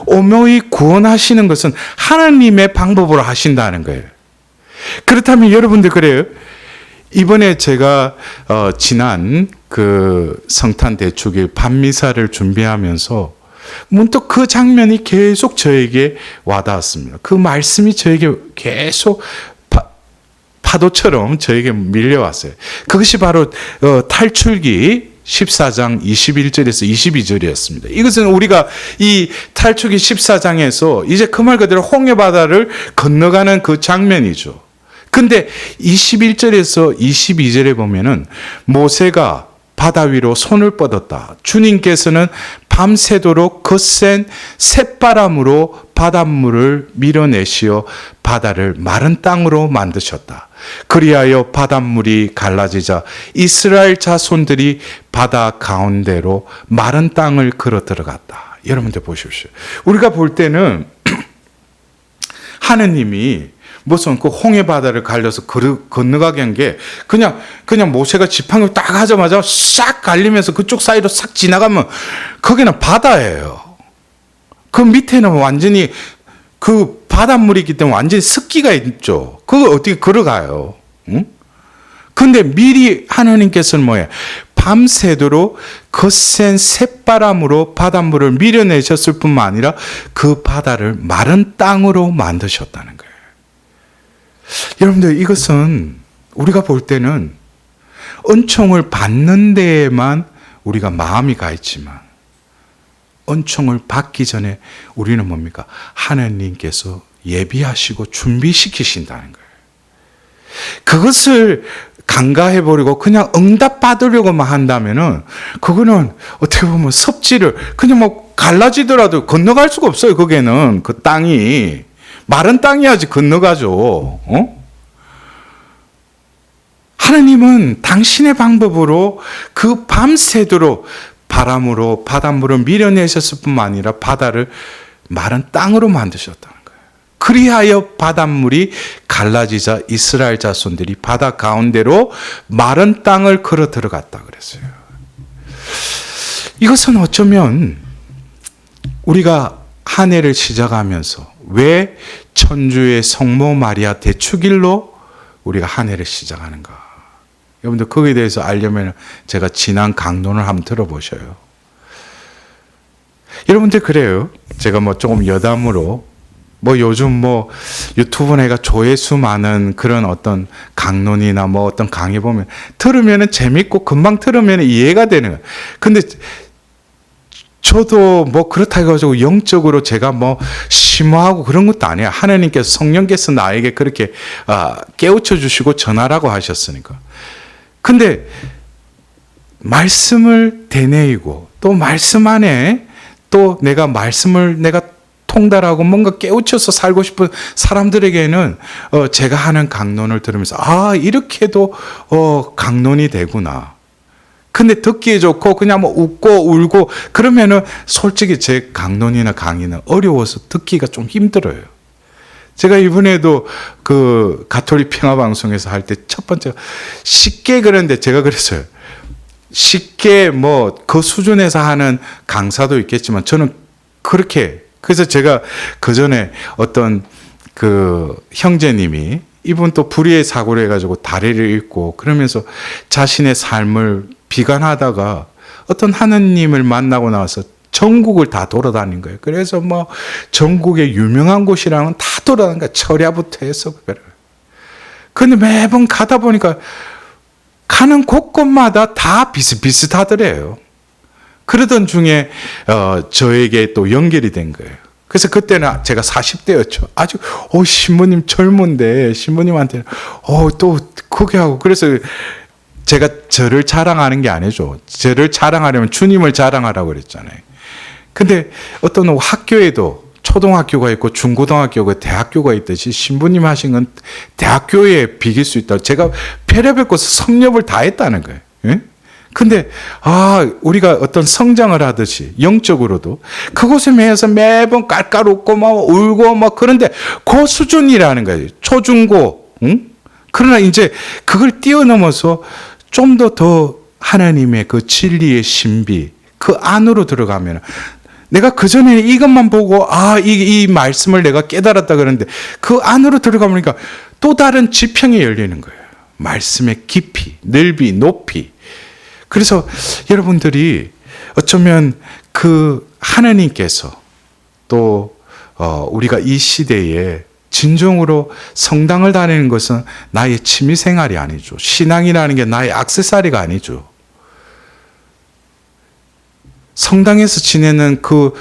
B: 오묘히 구원하시는 것은 하나님의 방법으로 하신다는 거예요. 그렇다면 여러분들 그래요. 이번에 제가 지난 그 성탄 대축일 밤미사를 준비하면서 문득 그 장면이 계속 저에게 와닿았습니다. 그 말씀이 저에게 계속 파도처럼 저에게 밀려왔어요. 그것이 바로 탈출기 14장 21절에서 22절이었습니다. 이것은 우리가 이 탈출기 14장에서 이제 그 말 그대로 홍해바다를 건너가는 그 장면이죠. 근데 21절에서 22절에 보면은 모세가 바다 위로 손을 뻗었다. 주님께서는 밤새도록 거센 새바람으로 바닷물을 밀어내시어 바다를 마른 땅으로 만드셨다. 그리하여 바닷물이 갈라지자 이스라엘 자손들이 바다 가운데로 마른 땅을 걸어 들어갔다. 여러분들 보십시오. 우리가 볼 때는 하느님이 무슨 그 홍해 바다를 갈려서 건너가게 한 게 그냥 모세가 지팡이 딱 하자마자 싹 갈리면서 그쪽 사이로 싹 지나가면 거기는 바다예요. 그 밑에는 완전히 그 바닷물이기 때문에 완전히 습기가 있죠. 그거 어떻게 걸어가요? 응? 근데 미리 하나님께서는 뭐예요? 밤새도록 거센 새바람으로 바닷물을 밀어내셨을 뿐만 아니라 그 바다를 마른 땅으로 만드셨다는 거예요. 여러분들, 이것은 우리가 볼 때는 은총을 받는 데에만 우리가 마음이 가 있지만 은총을 받기 전에 우리는 뭡니까? 하나님께서 예비하시고 준비시키신다는 거예요. 그것을 간과해버리고 그냥 응답 받으려고만 한다면은 그거는 어떻게 보면 섭지를 그냥 뭐 갈라지더라도 건너갈 수가 없어요. 거기에는 그 땅이 마른 땅이야지 건너가죠. 어? 하나님은 당신의 방법으로 그 밤새도록 바람으로 바닷물을 밀어내셨을 뿐만 아니라 바다를 마른 땅으로 만드셨다는 거예요. 그리하여 바닷물이 갈라지자 이스라엘 자손들이 바다 가운데로 마른 땅을 걸어 들어갔다 그랬어요. 이것은 어쩌면 우리가 한 해를 시작하면서 왜 천주의 성모 마리아 대축일로 우리가 한 해를 시작하는가? 여러분들 거기에 대해서 알려면 제가 지난 강론을 한번 들어보셔요. 여러분들 그래요. 제가 뭐 조금 여담으로 뭐 요즘 뭐 유튜브 내가 조회수 많은 그런 어떤 강론이나 뭐 어떤 강의 보면 들으면은 재밌고 금방 들으면 이해가 되는 거예요. 근데 저도 뭐 그렇다 해가지고 영적으로 제가 뭐 심오하고 그런 것도 아니에요. 하나님께서 성령께서 나에게 그렇게 깨우쳐 주시고 전하라고 하셨으니까. 근데 말씀을 되뇌이고 또 말씀 안에 또 내가 말씀을 내가 통달하고 뭔가 깨우쳐서 살고 싶은 사람들에게는 제가 하는 강론을 들으면서 이렇게도 강론이 되구나. 근데 듣기에 좋고 그냥 뭐 웃고 울고 그러면은 솔직히 제 강론이나 강의는 어려워서 듣기가 좀 힘들어요. 제가 이번에도 그 가톨릭 평화방송에서 할 때 첫 번째 쉽게 그랬는데 제가 그랬어요. 쉽게 뭐 그 수준에서 하는 강사도 있겠지만 저는 그렇게 그래서 제가 그 전에 어떤 그 형제님이 이분 또 불의의 사고를 해가지고 다리를 잃고 그러면서 자신의 삶을 비관하다가 어떤 하느님을 만나고 나서 전국을 다 돌아다닌 거예요. 그래서 뭐 전국의 유명한 곳이랑은 다 돌아다닌 거예요. 철야부터 해서. 근데 매번 가다 보니까 가는 곳곳마다 다 비슷비슷하더래요. 그러던 중에 저에게 또 연결이 된 거예요. 그래서 그때는 제가 40대였죠. 아주 신부님 젊은데 신부님한테는 또 그게 하고 그래서 제가 저를 자랑하는 게 아니죠. 저를 자랑하려면 주님을 자랑하라고 그랬잖아요. 근데 어떤 학교에도 초등학교가 있고 중고등학교가 대학교가 있듯이 신부님 하신 건 대학교에 비길 수 있다. 제가 별의별 곳에 섭렵을 다 했다는 거예요. 예? 근데 우리가 어떤 성장을 하듯이 영적으로도 그곳에 매여서 매번 깔깔 웃고 막 울고 막 그런데 그 수준이라는 거예요. 초중고. 응? 그러나 이제 그걸 뛰어넘어서 좀 더 하나님의 그 진리의 신비 그 안으로 들어가면 내가 그전에는 이것만 보고 이 말씀을 내가 깨달았다 그러는데 그 안으로 들어가보니까 또 다른 지평이 열리는 거예요. 말씀의 깊이, 넓이, 높이. 그래서 여러분들이 어쩌면 그 하나님께서 또 우리가 이 시대에 진정으로 성당을 다니는 것은 나의 취미생활이 아니죠. 신앙이라는 게 나의 액세서리가 아니죠. 성당에서 지내는 그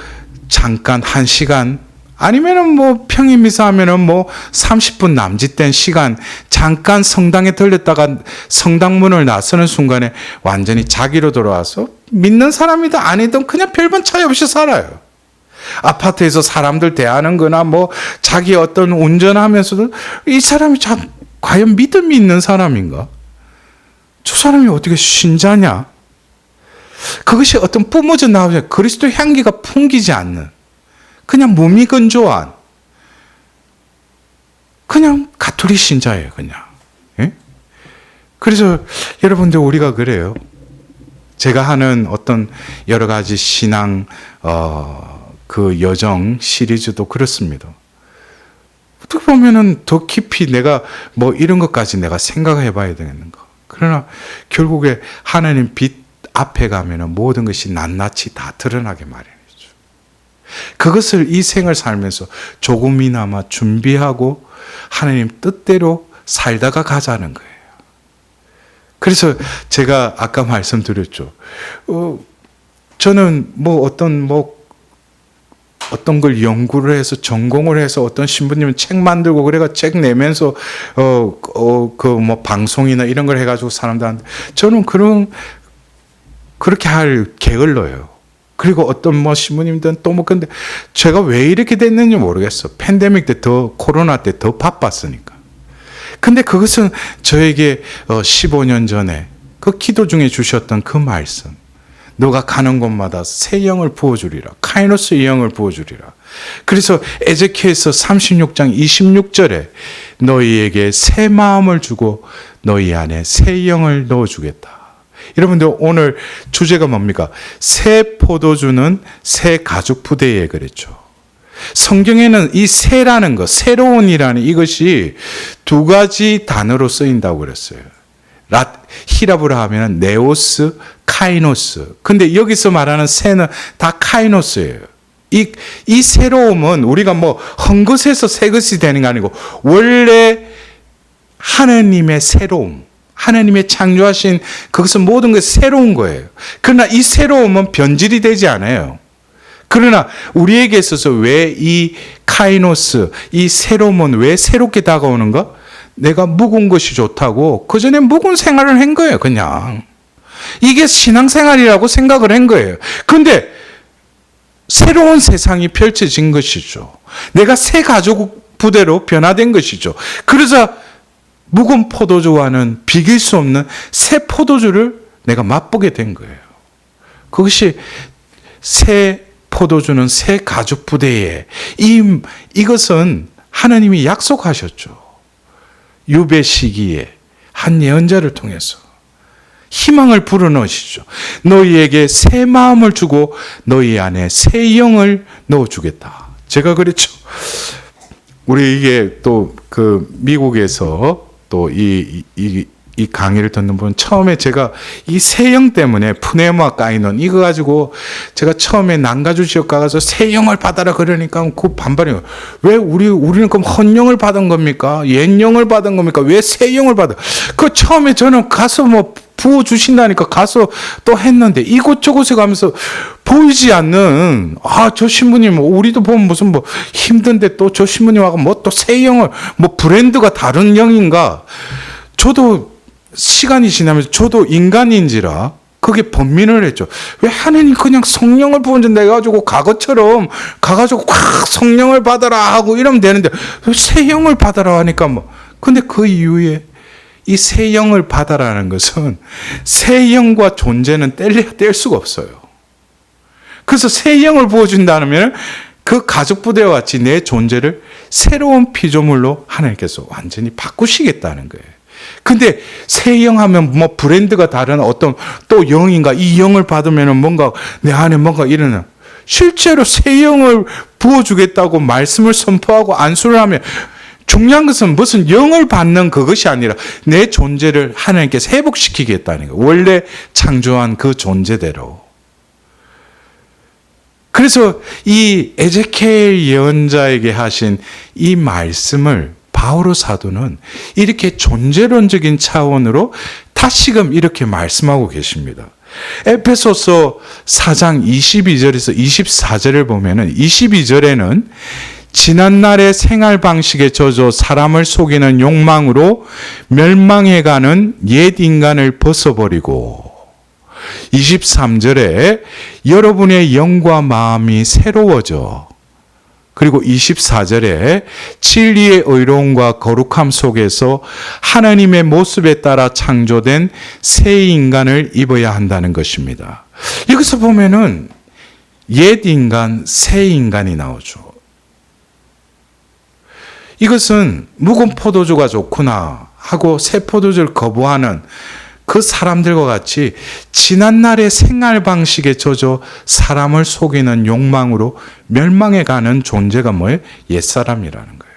B: 잠깐 1시간 아니면은 뭐 평일 미사하면은 뭐 30분 남짓된 시간 잠깐 성당에 들렸다가 성당문을 나서는 순간에 완전히 자기로 돌아와서 믿는 사람이든 아니든 그냥 별반 차이 없이 살아요. 아파트에서 사람들 대하는 거나 뭐 자기 어떤 운전하면서도 이 사람이 참 과연 믿음이 있는 사람인가? 저 사람이 어떻게 신자냐? 그것이 어떤 뿜어져 나오지 그리스도 향기가 풍기지 않는 그냥 몸이 건조한 그냥 가톨릭 신자예요. 그냥. 예? 그래서 여러분들 우리가 그래요. 제가 하는 어떤 여러 가지 신앙 그 여정 시리즈도 그렇습니다. 어떻게 보면은 더 깊이 내가 뭐 이런 것까지 내가 생각해 봐야 되겠는가. 그러나 결국에 하나님 빛 앞에 가면은 모든 것이 낱낱이 다 드러나게 마련이죠. 그것을 이 생을 살면서 조금이나마 준비하고 하나님 뜻대로 살다가 가자는 거예요. 그래서 제가 아까 말씀드렸죠. 저는 어떤 걸 연구를 해서 전공을 해서 어떤 신부님은 책 만들고 그래가 책 내면서 방송이나 이런 걸 해가지고 사람들한테 저는 그렇게 할 게을러요. 그리고 어떤 신부님들은 또 근데 제가 왜 이렇게 됐는지 모르겠어. 팬데믹 때 코로나 때 더 바빴으니까. 근데 그것은 저에게 15년 전에 그 기도 중에 주셨던 그 말씀. 너가 가는 곳마다 새 영을 부어주리라. 카이노스의 영을 부어주리라. 그래서 에제키엘서 36장 26절에 너희에게 새 마음을 주고 너희 안에 새 영을 넣어주겠다. 여러분들 오늘 주제가 뭡니까? 새 포도주는 새 가죽 부대에 그랬죠. 성경에는 이 새라는 것, 새로운이라는 이것이 두 가지 단어로 쓰인다고 그랬어요. 히라브로 하면 네오스, 카이노스. 근데 여기서 말하는 새는 다 카이노스예요. 이 새로움은 우리가 헝긋해서 새 것이 되는 게 아니고 원래 하나님의 새로움. 하나님의 창조하신 그것은 모든 것이 새로운 거예요. 그러나 이 새로움은 변질이 되지 않아요. 그러나 우리에게 있어서 왜 이 카이노스, 이 새로움은 왜 새롭게 다가오는가? 내가 묵은 것이 좋다고 그전에 묵은 생활을 한 거예요. 그냥. 이게 신앙생활이라고 생각을 한 거예요. 그런데 새로운 세상이 펼쳐진 것이죠. 내가 새 가족 부대로 변화된 것이죠. 그래서 묵은 포도주와는 비길 수 없는 새 포도주를 내가 맛보게 된 거예요. 그것이 새 포도주는 새 가죽 부대에 이것은 하나님이 약속하셨죠. 유배 시기에 한 예언자를 통해서 희망을 불어넣으시죠. 너희에게 새 마음을 주고 너희 안에 새 영을 넣어주겠다. 제가 그랬죠. 우리 이게 또 미국에서 또 이 강의를 듣는 분 처음에 제가 이 새영 때문에 푸네마 까이논 이거 가지고 제가 처음에 난가주 지역 가서 새영을 받아라 그러니까 그 반발이에요. 왜 우리는 그럼 헌영을 받은 겁니까? 옛영을 받은 겁니까? 왜 새영을 받아? 그 처음에 저는 가서 부어 주신다니까 가서 또 했는데 이곳저곳에 가면서 보이지 않는 저 신부님 우리도 보면 무슨 힘든데 또 저 신부님하고 또 새 영을 브랜드가 다른 영인가? 저도 시간이 지나면서 저도 인간인지라 그게 번민을 했죠. 왜 하나님 그냥 성령을 부어준다 해가지고 과거처럼 가가지고 꽉 성령을 받아라 하고 이러면 되는데 새 영을 받아라 하니까 근데 그 이후에 이 새 영을 받아라는 것은 새 영과 존재는 뗄 수가 없어요. 그래서 새 영을 부어준다면 그 가죽 부대와 같이 내 존재를 새로운 피조물로 하나님께서 완전히 바꾸시겠다는 거예요. 근데 새 영 하면 브랜드가 다른 어떤 또 영인가 이 영을 받으면 뭔가 내 안에 뭔가 이러는 실제로 새 영을 부어주겠다고 말씀을 선포하고 안수를 하면 중요한 것은 무슨 영을 받는 그것이 아니라 내 존재를 하나님께서 회복시키겠다는 거예요. 원래 창조한 그 존재대로. 그래서 이 에제키엘 예언자에게 하신 이 말씀을 바오로 사도는 이렇게 존재론적인 차원으로 다시금 이렇게 말씀하고 계십니다. 에베소서 4장 22절에서 24절을 보면은 22절에는 지난날의 생활 방식에 젖어 사람을 속이는 욕망으로 멸망해가는 옛 인간을 벗어버리고 23절에 여러분의 영과 마음이 새로워져 그리고 24절에 진리의 의로움과 거룩함 속에서 하나님의 모습에 따라 창조된 새 인간을 입어야 한다는 것입니다. 여기서 보면은 옛 인간, 새 인간이 나오죠. 이것은 묵은 포도주가 좋구나 하고 새 포도주를 거부하는 그 사람들과 같이 지난날의 생활 방식에 젖어 사람을 속이는 욕망으로 멸망해가는 존재가 뭐예요? 옛사람이라는 거예요.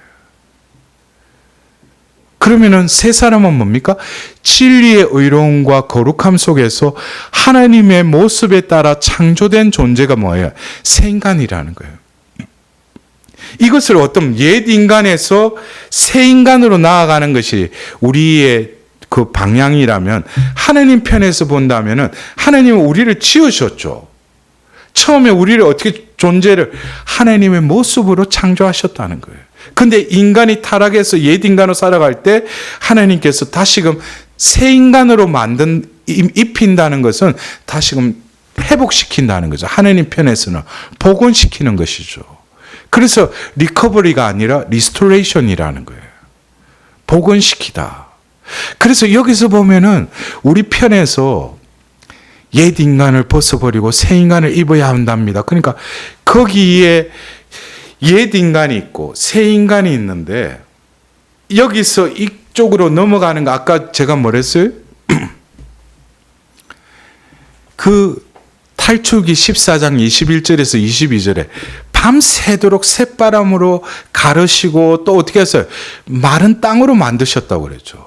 B: 그러면은 새 사람은 뭡니까? 진리의 의로움과 거룩함 속에서 하나님의 모습에 따라 창조된 존재가 뭐예요? 새 인간이라는 거예요. 이것을 어떤 옛 인간에서 새 인간으로 나아가는 것이 우리의 그 방향이라면 하나님 편에서 본다면은 하나님은 우리를 지으셨죠. 처음에 우리를 어떻게 존재를 하나님의 모습으로 창조하셨다는 거예요. 근데 인간이 타락해서 옛 인간으로 살아갈 때 하나님께서 다시금 새 인간으로 입힌다는 것은 다시금 회복시킨다는 거죠. 하나님 편에서는 복원시키는 것이죠. 그래서 리커버리가 아니라 리스토레이션이라는 거예요. 복원시키다. 그래서 여기서 보면은 우리 편에서 옛 인간을 벗어버리고 새 인간을 입어야 한답니다. 그러니까 거기에 옛 인간이 있고 새 인간이 있는데 여기서 이쪽으로 넘어가는 거 아까 제가 뭐랬어요? 그 탈출기 14장 21절에서 22절에 밤새도록 새바람으로 가르시고 또 어떻게 했어요? 마른 땅으로 만드셨다고 그랬죠.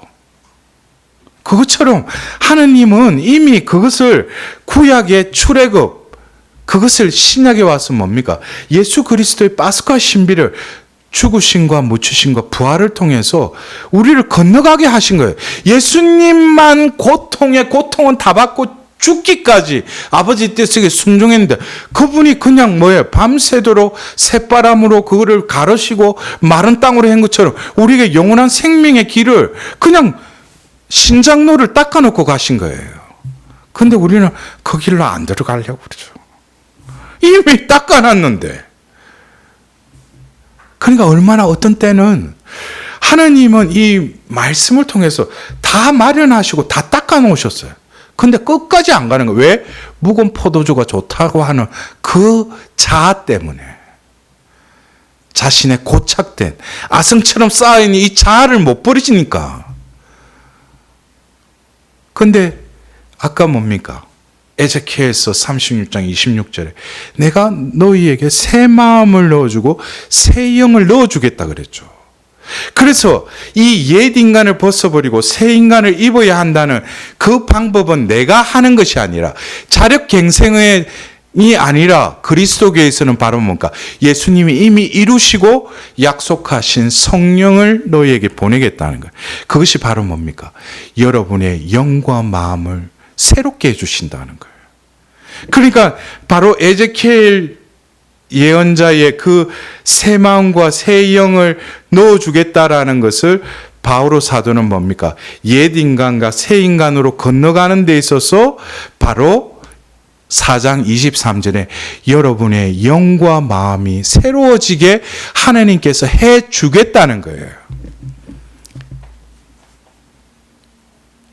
B: 그것처럼 하느님은 이미 그것을 구약의 출애굽 그것을 신약에 와서 뭡니까? 예수 그리스도의 파스카 신비를 죽으심과 묻히심과 부활을 통해서 우리를 건너가게 하신 거예요. 예수님만 고통의 고통은 다 받고 죽기까지 아버지 뜻에 순종했는데 그분이 그냥 뭐예요? 밤새도록 새바람으로 그거를 가르시고 마른 땅으로 한 것처럼 우리에게 영원한 생명의 길을 그냥 신장로를 닦아놓고 가신 거예요. 근데 우리는 그 길로 안 들어가려고 그러죠. 이미 닦아놨는데. 그러니까 얼마나 어떤 때는 하나님은 이 말씀을 통해서 다 마련하시고 다 닦아놓으셨어요. 근데 끝까지 안 가는 거예요. 왜? 묵은 포도주가 좋다고 하는 그 자아 때문에. 자신의 고착된 아성처럼 쌓여있는 이 자아를 못 버리시니까. 근데 아까 뭡니까? 에제키엘서 36장 26절에 내가 너희에게 새 마음을 넣어주고 새 영을 넣어주겠다 그랬죠. 그래서 이 옛 인간을 벗어버리고 새 인간을 입어야 한다는 그 방법은 내가 하는 것이 아니라 자력갱생이 아니라 그리스도교에서는 바로 뭔가 예수님이 이미 이루시고 약속하신 성령을 너희에게 보내겠다는 거예요. 그것이 바로 뭡니까? 여러분의 영과 마음을 새롭게 해주신다는 거예요. 그러니까 바로 에제키엘 예언자의 그 새 마음과 새 영을 넣어주겠다라는 것을 바오로 사도는 뭡니까? 옛 인간과 새 인간으로 건너가는 데 있어서 바로 4장 23절에 여러분의 영과 마음이 새로워지게 하나님께서 해주겠다는 거예요.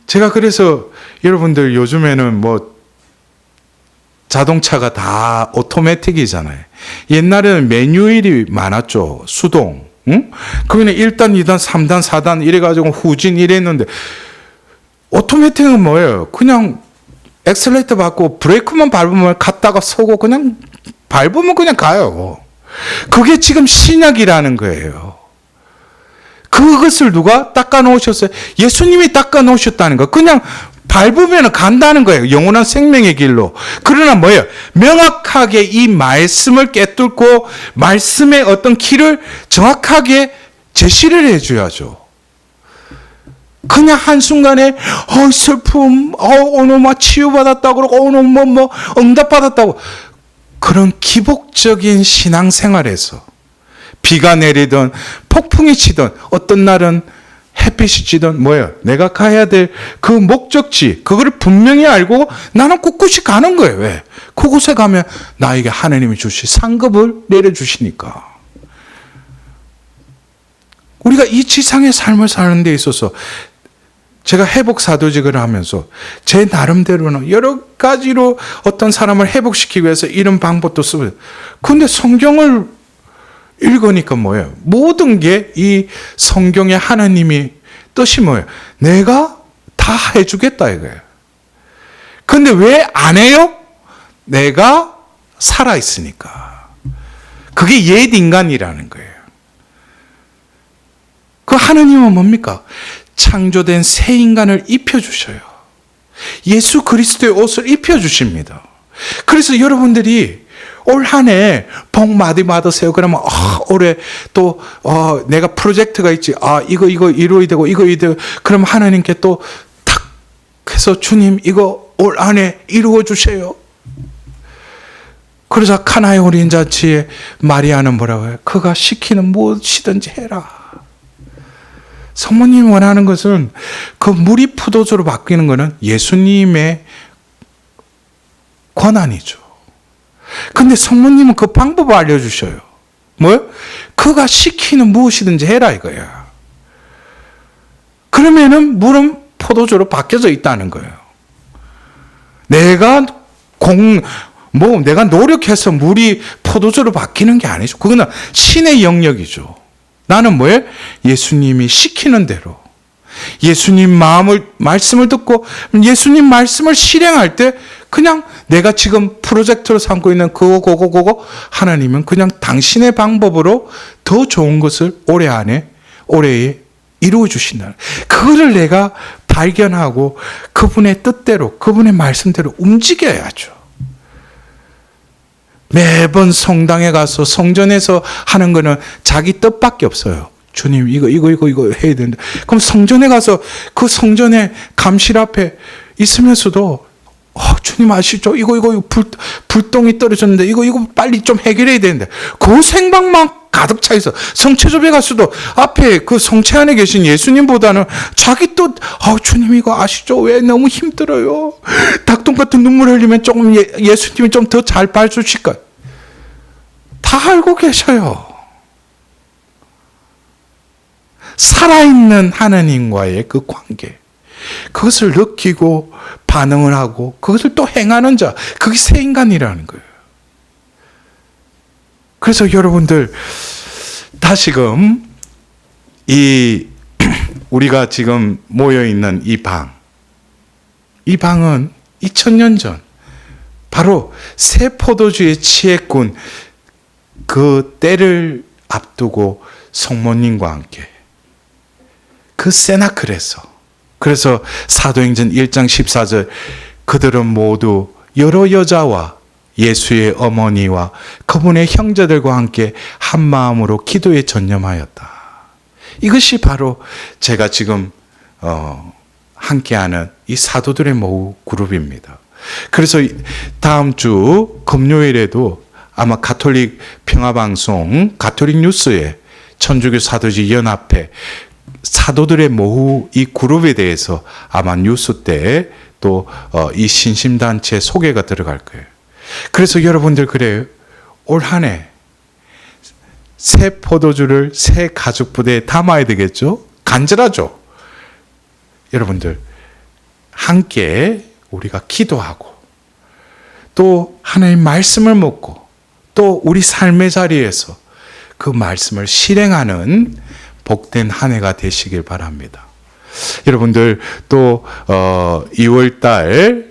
B: 제가 그래서 여러분들 요즘에는 뭐 자동차가 다 오토매틱이잖아요. 옛날에는 매뉴얼이 많았죠. 수동. 응? 그거는 1단, 2단, 3단, 4단 이래가지고 후진 이랬는데 오토매틱은 뭐예요? 그냥 엑셀레이터 받고 브레이크만 밟으면 갔다가 서고 그냥 밟으면 그냥 가요. 그게 지금 신약이라는 거예요. 그것을 누가 닦아놓으셨어요? 예수님이 닦아놓으셨다는 거. 그냥 밟으면 간다는 거예요. 영원한 생명의 길로. 그러나 뭐예요? 명확하게 이 말씀을 깨뚫고 말씀의 어떤 길을 정확하게 제시를 해줘야죠. 그냥 한순간에 슬픔, 오늘 막 치유받았다고 그러고 오늘 뭐 응답받았다고 그런 기복적인 신앙생활에서 비가 내리든 폭풍이 치든 어떤 날은 햇빛이 찌든 뭐예요? 내가 가야 될 그 목적지 그거를 분명히 알고 나는 꿋꿋이 가는 거예요. 왜? 그곳에 가면 나에게 하나님이 주실 상급을 내려주시니까. 우리가 이 지상의 삶을 사는 데 있어서 제가 회복 사도직을 하면서 제 나름대로는 여러 가지로 어떤 사람을 회복시키기 위해서 이런 방법도 쓰고 근데 성경을 읽으니까 뭐예요? 모든 게 이 성경의 하나님이 뜻이 뭐예요? 내가 다 해주겠다 이거예요. 근데 왜 안 해요? 내가 살아있으니까. 그게 옛 인간이라는 거예요. 그 하나님은 뭡니까? 창조된 새 인간을 입혀주셔요. 예수 그리스도의 옷을 입혀주십니다. 그래서 여러분들이 올 한 해 복 많이 받으세요. 그러면 올해 또 내가 프로젝트가 있지. 이거 이루어야 되고 이거 이루어야 되고 그럼 하나님께 또 탁 해서 주님 이거 올 한 해 이루어 주세요. 그러자 카나의 혼인잔치에 마리아는 뭐라고 해요? 그가 시키는 무엇이든지 해라. 성모님이 원하는 것은 그 물이 포도주로 바뀌는 것은 예수님의 권한이죠. 근데 성모님은 그 방법을 알려주셔요. 뭐요? 그가 시키는 무엇이든지 해라 이거야. 그러면은 물은 포도주로 바뀌어져 있다는 거예요. 내가 노력해서 물이 포도주로 바뀌는 게 아니죠. 그거는 신의 영역이죠. 나는 뭐예요? 예수님이 시키는 대로. 예수님 말씀을 듣고 예수님 말씀을 실행할 때 그냥 내가 지금 프로젝트로 삼고 있는 그거 하나님은 그냥 당신의 방법으로 더 좋은 것을 올해에 이루어 주신다. 그거를 내가 발견하고 그분의 뜻대로 그분의 말씀대로 움직여야죠. 매번 성당에 가서 성전에서 하는 거는 자기 뜻밖에 없어요. 주님 이거 해야 되는데 그럼 성전에 가서 그 성전의 감실 앞에 있으면서도 주님 아시죠? 이거 불똥이 떨어졌는데 이거 빨리 좀 해결해야 되는데 그 생각만 가득 차 있어. 성체접에 갔어도 앞에 그 성체 안에 계신 예수님보다는 자기 또 주님 이거 아시죠? 왜 너무 힘들어요? 닭똥 같은 눈물 흘리면 조금 예수님이 좀 더 잘 봐주실까? 다 알고 계셔요. 살아있는 하나님과의 그 관계, 그것을 느끼고 반응을 하고 그것을 또 행하는 자, 그게 새 인간이라는 거예요. 그래서 여러분들 다시금 우리가 지금 모여 있는 이 방은 2000년 전 바로 새 포도주의 취했군 그 때를 앞두고 성모님과 함께 그 세나클에서 그래서 사도행전 1장 14절 그들은 모두 여러 여자와 예수의 어머니와 그분의 형제들과 함께 한 마음으로 기도에 전념하였다. 이것이 바로 제가 지금 함께하는 이 사도들의 모후 그룹입니다. 그래서 다음 주 금요일에도 아마 가톨릭 평화방송 가톨릭 뉴스에 천주교 사도직 연합회 사도들의 모후 이 그룹에 대해서 아마 뉴스 때 또 이 신심단체 소개가 들어갈 거예요. 그래서 여러분들 그래요. 올 한 해 새 포도주를 새 가죽 부대에 담아야 되겠죠? 간절하죠? 여러분들 함께 우리가 기도하고 또 하나님 말씀을 묻고 또 우리 삶의 자리에서 그 말씀을 실행하는 복된 한 해가 되시길 바랍니다. 여러분들 또 2월 달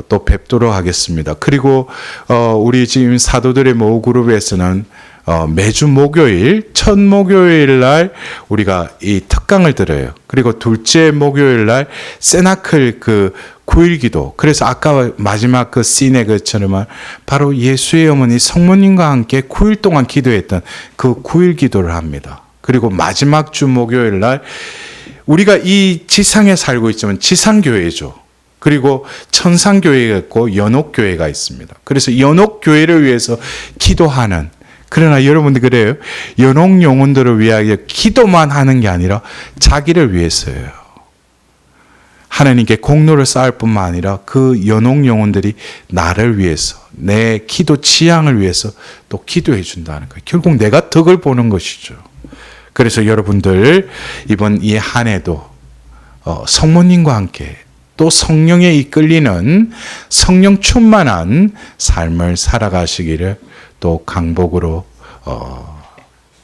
B: 또 뵙도록 하겠습니다. 그리고 우리 지금 사도들의 모후 그룹에서는 매주 목요일 첫 목요일 날 우리가 이 특강을 들어요. 그리고 둘째 목요일 날 세나클 그 9일 기도. 그래서 아까 마지막 그 씬의 것처럼 바로 예수의 어머니 성모님과 함께 9일 동안 기도했던 그 9일 기도를 합니다. 그리고 마지막 주 목요일 날 우리가 이 지상에 살고 있지만 지상교회죠. 그리고 천상교회가 있고 연옥교회가 있습니다. 그래서 연옥교회를 위해서 기도하는, 그러나 여러분들 그래요. 연옥 영혼들을 위하여 기도만 하는 게 아니라 자기를 위해서예요. 하나님께 공로를 쌓을 뿐만 아니라 그 연옥 영혼들이 나를 위해서, 내 기도 취향을 위해서 또 기도해 준다는 거예요. 결국 내가 덕을 보는 것이죠. 그래서 여러분들 이번 이 한 해도 성모님과 함께 또 성령에 이끌리는 성령 충만한 삶을 살아가시기를 또 강복으로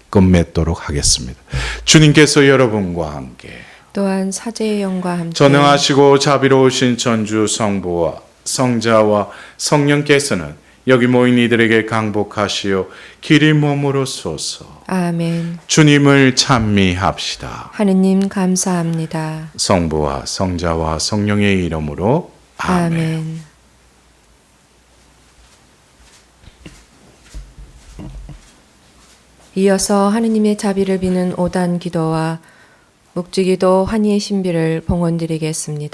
B: 끝맺도록 하겠습니다. 주님께서 여러분과 함께
A: 또한 사제의 영과 함께
B: 전능하시고 자비로우신 천주 성부와 성자와 성령께서는 여기 모인 이들에게 강복하시어 길이 머무르소서.
A: 아멘.
B: 주님을 찬미합시다.
A: 하느님 감사합니다.
B: 성부와 성자와 성령의 이름으로 아멘.
A: 아멘. 이어서 하느님의 자비를 비는 오단 기도와 묵주기도 환희의 신비를 봉헌드리겠습니다.